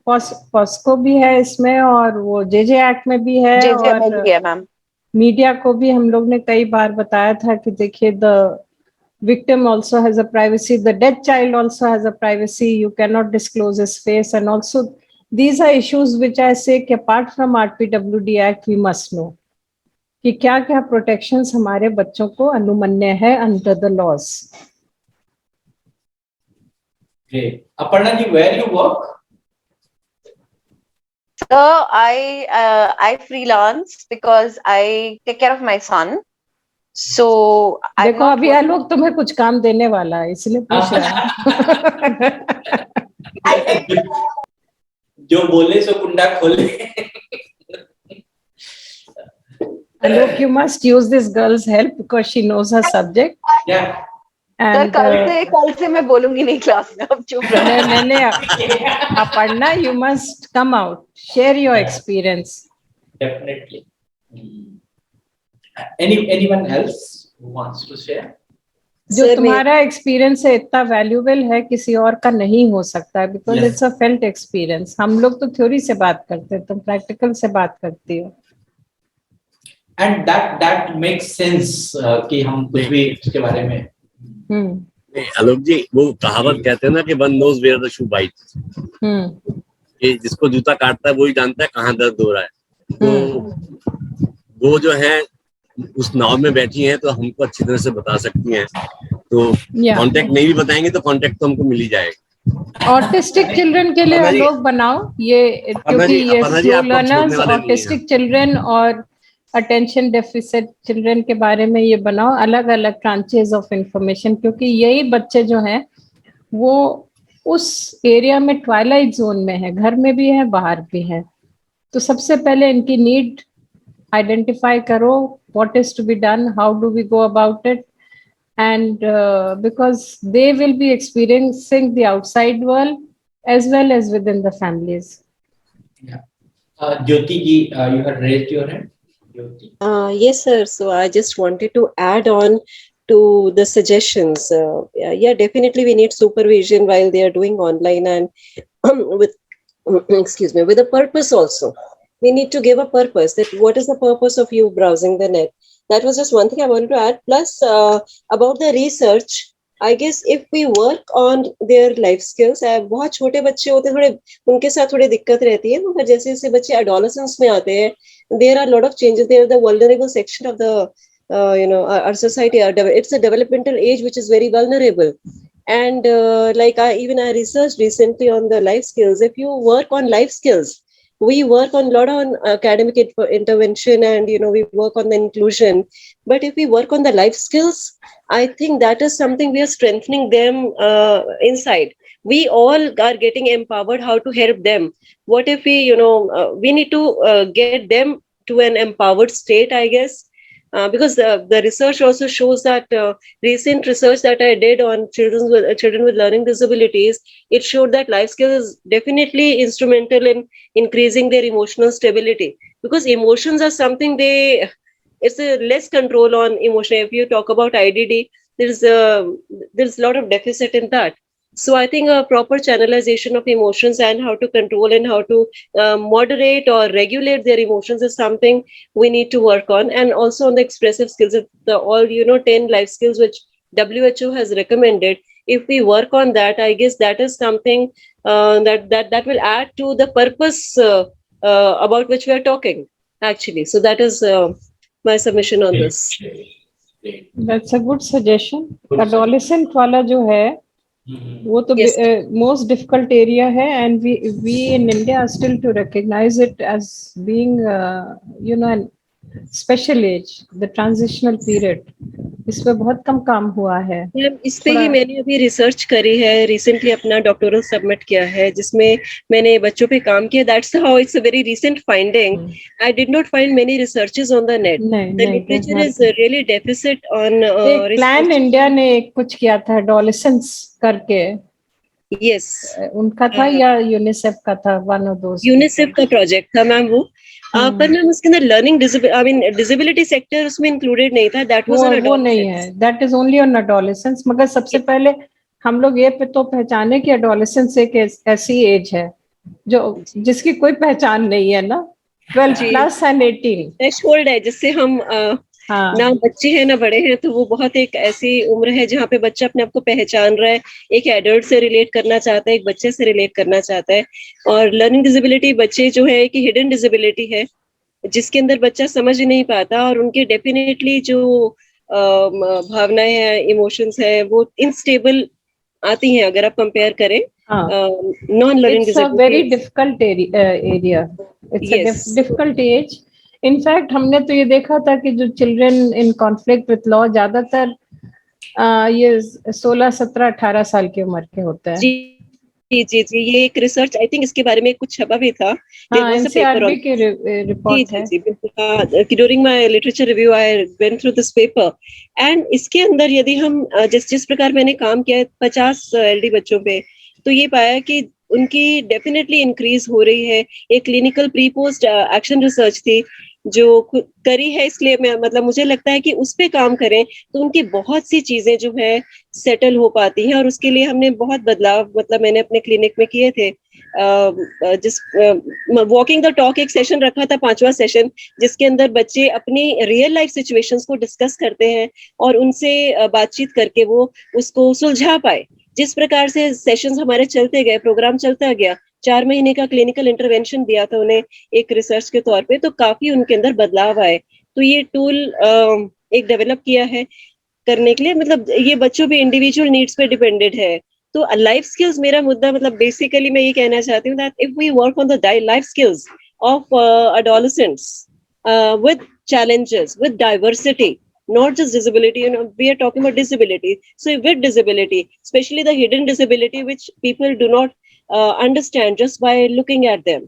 POSCO भी है इसमें, और वो JJ Act में भी है, और मीडिया को भी हम लोग ने कई बार बताया था कि देखिए, the victim also has a privacy, the dead child also has a privacy, you cannot disclose his face. And also these are issues which I say कि apart from RPWD Act we must know कि क्या क्या protections हमारे बच्चों को अनुमन्य है under the laws. Okay. Aparna ji, where you work? So I freelance because I take care of my son. So I'm देखो not अभी आलोक तुम्हें कुछ काम देने वाला है इसलिए पूछ रहा है। जो बोले सो कुंडा खोले। Alok, you must use this girl's help because she knows her subject. Yeah. Sir कल से मैं बोलूंगी नहीं क्लास में, अब चुप रहो। नहीं Aparna, you must come out, share your experience. Definitely. Anyone else who wants to share? जो तुम्हारा एक्सपीरियंस है इतना वैल्यूएबल है किसी और का नहीं हो सकता है, because it's a felt experience. हम लोग तो थ्योरी से बात करते हैं, तुम प्रैक्टिकल से बात करती हो। And that makes sense कि हम कुछ भी इसके बारे में। आलोक जी, वो कहावत कहते हैं ना कि one knows where the shoe bites। कि जिसको जूता काटता है वही जानता है कहाँ दर्द हो रहा है। तो वो जो है उस नाव में बैठी हैं तो हमको अच्छी तरह से बता सकती हैं। तो कांटेक्ट नहीं भी बताएंगे तो कांटेक्ट तो हमको मिल ही जाएगा। ऑटिस्टिक चिल्ड्रन के लिए लोग बनाओ ये, क्योंकि ये स्लो लर्नर्स, ऑटिस्टिक चिल्ड्रन और अटेंशन डेफिसिट चिल्ड्रन के बारे में ये बनाओ अलग अलग ट्रांचेस ऑफ इंफॉर्मेशन, क्योंकि यही बच्चे जो हैं वो उस एरिया में ट्वाइलाइट जोन में है, घर में भी है बाहर भी है। तो सबसे पहले इनकी नीड आइडेंटिफाई करो, what is to be done, how do we go about it, and because they will be experiencing the outside world as well as within the families. Yeah. Jyoti ji, you had raised your hand. Yes, sir. So I just wanted to add on to the suggestions. Yeah, definitely we need supervision while they are doing online and with, excuse me, with a purpose also. We need to give a purpose, that what is the purpose of you browsing the net. That was just one thing I wanted to add. Plus, about the research, I guess if we work on their life skills, बहुत छोटे बच्चे होते हैं, थोड़े उनके साथ थोड़ी दिक्कत रहती है, मगर जैसे जैसे बच्चे adolescence में आते हैं, there are a lot of changes. They are the vulnerable section of the, our society. It's a developmental age which is very vulnerable. And like I researched recently on the life skills. If you work on life skills, we work on a lot on academic intervention and we work on the inclusion, but if we work on the life skills, I think that is something we are strengthening them inside. We all are getting empowered how to help them. What if we we need to get them to an empowered state, I guess, because the research also shows that recent research that I did on children with learning disabilities, it showed that life skills is definitely instrumental in increasing their emotional stability, because emotions are something it's a less control on emotion. If you talk about IDD, there's a lot of deficit in that. So I think a proper channelization of emotions and how to control and how to moderate or regulate their emotions is something we need to work on. And also on the expressive skills, all 10 life skills which WHO has recommended, if we work on that, I guess that is something that will add to the purpose about which we are talking, actually. So that is my submission on this. That's a good suggestion. Adolescent वाला जो है वो तो most difficult area है, and we in India are still to recognize it as being an special age, the transitional period. इस पे बहुत कम काम हुआ है। इस पे ही मैंने अभी रिसर्च करी है, रिसेंटली अपना डॉक्टोरल सबमिट किया है जिसमें मैंने बच्चों पे काम किया. That's how it's a very recent finding. I did not find many researches on the net. The literature is really deficit on plan India ने कुछ किया था adolescents करके. Yes. उनका था या यूनिसेफ का था? one of those. यूनिसेफ का प्रोजेक्ट था मैम वो. पर मैम उसके अंदर लर्निंग डिसेबिलिटी सेक्टर उसमें इंक्लूडेड नहीं था. दैट वाज वो नहीं है, that is only on adolescence. मगर सबसे पहले हम लोग ये तो पहचाने कि एडोलेसेंस एक ऐसी एज है जो जिसकी कोई पहचान नहीं है ना. 12 प्लस एंड 18 थ्रेशोल्ड है जिससे हम ना बच्चे हैं ना बड़े हैं, तो वो बहुत एक ऐसी उम्र है जहाँ पे बच्चा अपने आप को पहचान रहा है, एक एडल्ट से रिलेट करना चाहता है, एक बच्चे से रिलेट करना चाहता है. और लर्निंग डिसेबिलिटी बच्चे जो है कि हिडन डिसेबिलिटी है जिसके अंदर बच्चा समझ ही नहीं पाता, और उनके डेफिनेटली जो भावनाएं हैं, इमोशंस है, वो इनस्टेबल आती हैं अगर आप कंपेयर करें non-learning It's a disabilities. very difficult area. It's Yes. a difficult age. In fact, हमने तो ये देखा था कि जो children in conflict with law ज्यादातर ये 16, 17, 18 साल की उम्र के होते हैं. जी ये एक रिसर्च आई थिंक इसके बारे में कुछ छपा भी था. NCRB की रिपोर्ट है. जी बिल्कुल. During my literature review I went through this paper and इसके अंदर यदि हम जिस प्रकार मैंने काम किया है 50 LD बच्चों पे, तो ये पाया कि उनकी डेफिनेटली इंक्रीज हो रही है. एक clinical pre post action research थी जो करी है, इसलिए मैं मतलब मुझे लगता है कि उस पे काम करें तो उनकी बहुत सी चीजें जो है सेटल हो पाती हैं. और उसके लिए हमने बहुत बदलाव मतलब मैंने अपने क्लिनिक में किए थे. जिस वॉकिंग द टॉक एक सेशन रखा था, 5वां सेशन, जिसके अंदर बच्चे अपनी रियल लाइफ सिचुएशंस को डिस्कस करते हैं और उनसे बातचीत करके वो उसको सुलझा पाए. जिस प्रकार से सेशंस हमारे चलते गए, प्रोग्राम चलता गया, 4 महीने का क्लिनिकल इंटरवेंशन दिया था उन्हें एक रिसर्च के तौर पे, तो काफी उनके अंदर बदलाव आए. तो ये टूल एक डेवलप किया है करने के लिए. मतलब ये बच्चों पे इंडिविजुअल नीड्स पे डिपेंडेड है. तो लाइफ स्किल्स मेरा मुद्दा मतलब बेसिकली मैं ये कहना चाहती हूँ that if we work on the life skills of adolescents with challenges, with diversity, not just disability, we are talking about disability. So with disability, especially the hidden disability which people do not understand just by looking at them,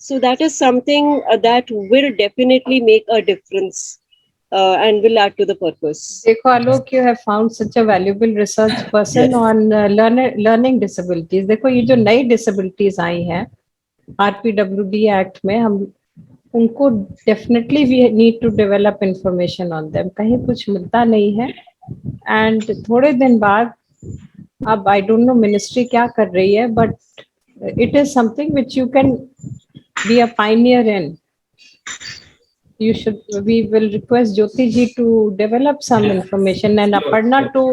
so that is something that will definitely make a difference and will add to the purpose. देखो आलोक, you have found such a valuable research person on learning disabilities. देखो ये जो नई disabilities आई हैं RPWD Act में, हम उनको definitely we need to develop information on them. कहीं कुछ मिलता नहीं है. एंड थोड़े दिन बाद, अब आई डोंट नो मिनिस्ट्री क्या कर रही है, but it is something which you can be a Pioneer in. You should. We will request Jyoti ji to develop some information and Aparna to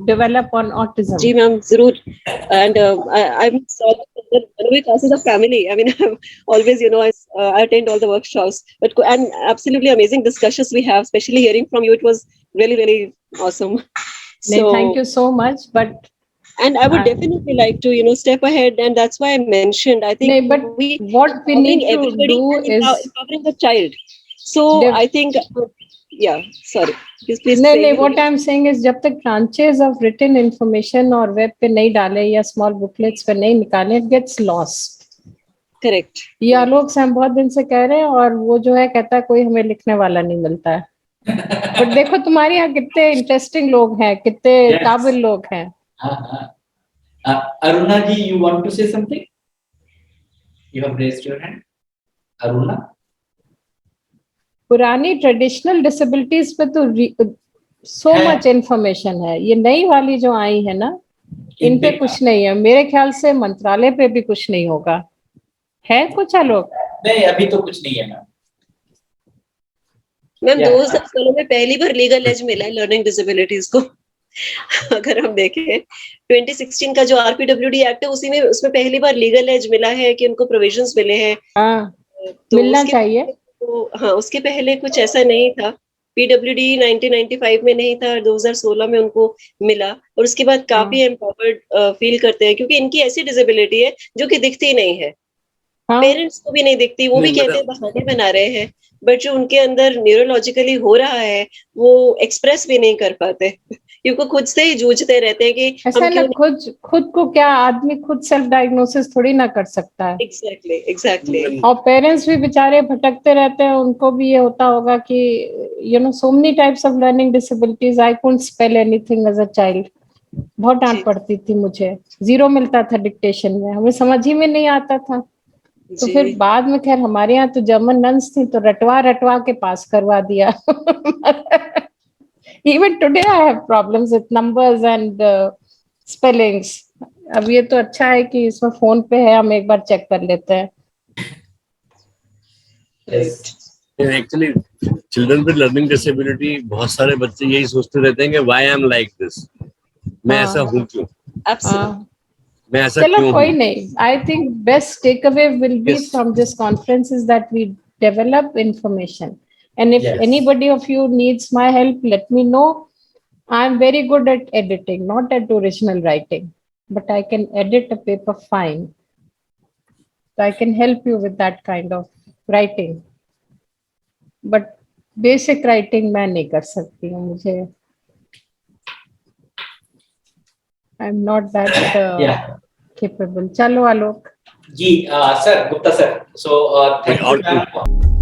develop on autism. जी मैम जरूर. And I'm sorry that we classes of family. I mean, always I attend all the workshops, but and absolutely amazing discussions we have, especially hearing from you. It was really awesome. So thank you so much. But and I would definitely like to step ahead, and that's why I mentioned. I think but what we need to do is empowering the child. So I think sorry, please नहीं, what I'm saying is जब तक branches of written information और web पे नहीं डाले या small booklets पे नहीं निकाले, it gets lost. Correct. ये आलोक से हम बहुत दिन से कह रहे हैं और वो जो है कहता है कोई हमें लिखने वाला नहीं मिलता है. बट देखो तुम्हारे यहाँ कितने इंटरेस्टिंग लोग हैं, कितने काबिल लोग हैं. Aruna ji, you want to say something? You have raised your hand. Aruna? पुरानी ट्रेडिशनल डिसेबिलिटीज पे तो सो मच इंफॉर्मेशन है. ये नई वाली जो आई है ना, इन पे कुछ नहीं है. मेरे ख्याल से मंत्रालय पे भी कुछ नहीं होगा. है कुछ आलोक? नहीं, अभी तो कुछ नहीं है मैम. 2000 सालों में पहली बार लीगल एज मिला है लर्निंग डिसेबिलिटीज को. अगर हम देखें 2016 का जो RPWD एक्ट है, उसमें पहली बार लीगल एज मिला है कि उनको प्रोविजंस मिले हैं. तो मिलना चाहिए. तो हाँ, उसके पहले कुछ ऐसा नहीं था. PWD 1995 में नहीं था, 2016 में उनको मिला. और उसके बाद काफी एम्पावर्ड फील करते हैं, क्योंकि इनकी ऐसी डिसेबिलिटी है जो कि दिखती नहीं है. पेरेंट्स को भी नहीं दिखती. वो भी कहते हैं बहाने बना रहे हैं, बट जो उनके अंदर न्यूरोलॉजिकली हो रहा है वो एक्सप्रेस भी नहीं कर पाते, क्योंकि खुद से ही जूझते रहते हैं कि ऐसा ना खुद को क्या आदमी खुद सेल्फ डायग्नोसिस थोड़ी ना कर सकता है. एग्जैक्टली. और पेरेंट्स भी बेचारे भटकते रहते हैं. उनको भी ये होता होगा कि so many types of learning disabilities. I couldn't spell anything as a child. बहुत डांट पड़ती थी मुझे. 0 मिलता था डिक्टेशन में, हमें समझ ही में नहीं आता था. तो फिर बाद में खैर हमारे यहाँ तो जर्मन नन्स थी, तो रटवा के पास करवा दिया. Even today I have problems with numbers and spellings. अब ये तो अच्छा है कि इसमें फोन पे है, हम एक बार चेक कर लेते हैं. Actually children with learning disability, बहुत सारे बच्चे यही सोचते रहते हैं कि why I am like this, मैं ऐसा हूँ क्यों. मैं ऐसा चलो क्यों कोई नहीं. I think best takeaway will be from this conference is that we develop information. And if anybody of you needs my help, let me know. I'm very good at editing, not at original writing. but I can edit a paper fine. So I can help you with that kind of writing. But basic writing मैं नहीं कर सकती हूँ, मुझे I'm not that capable. चलो आलोक. जी sir, Gupta sir. So thank you.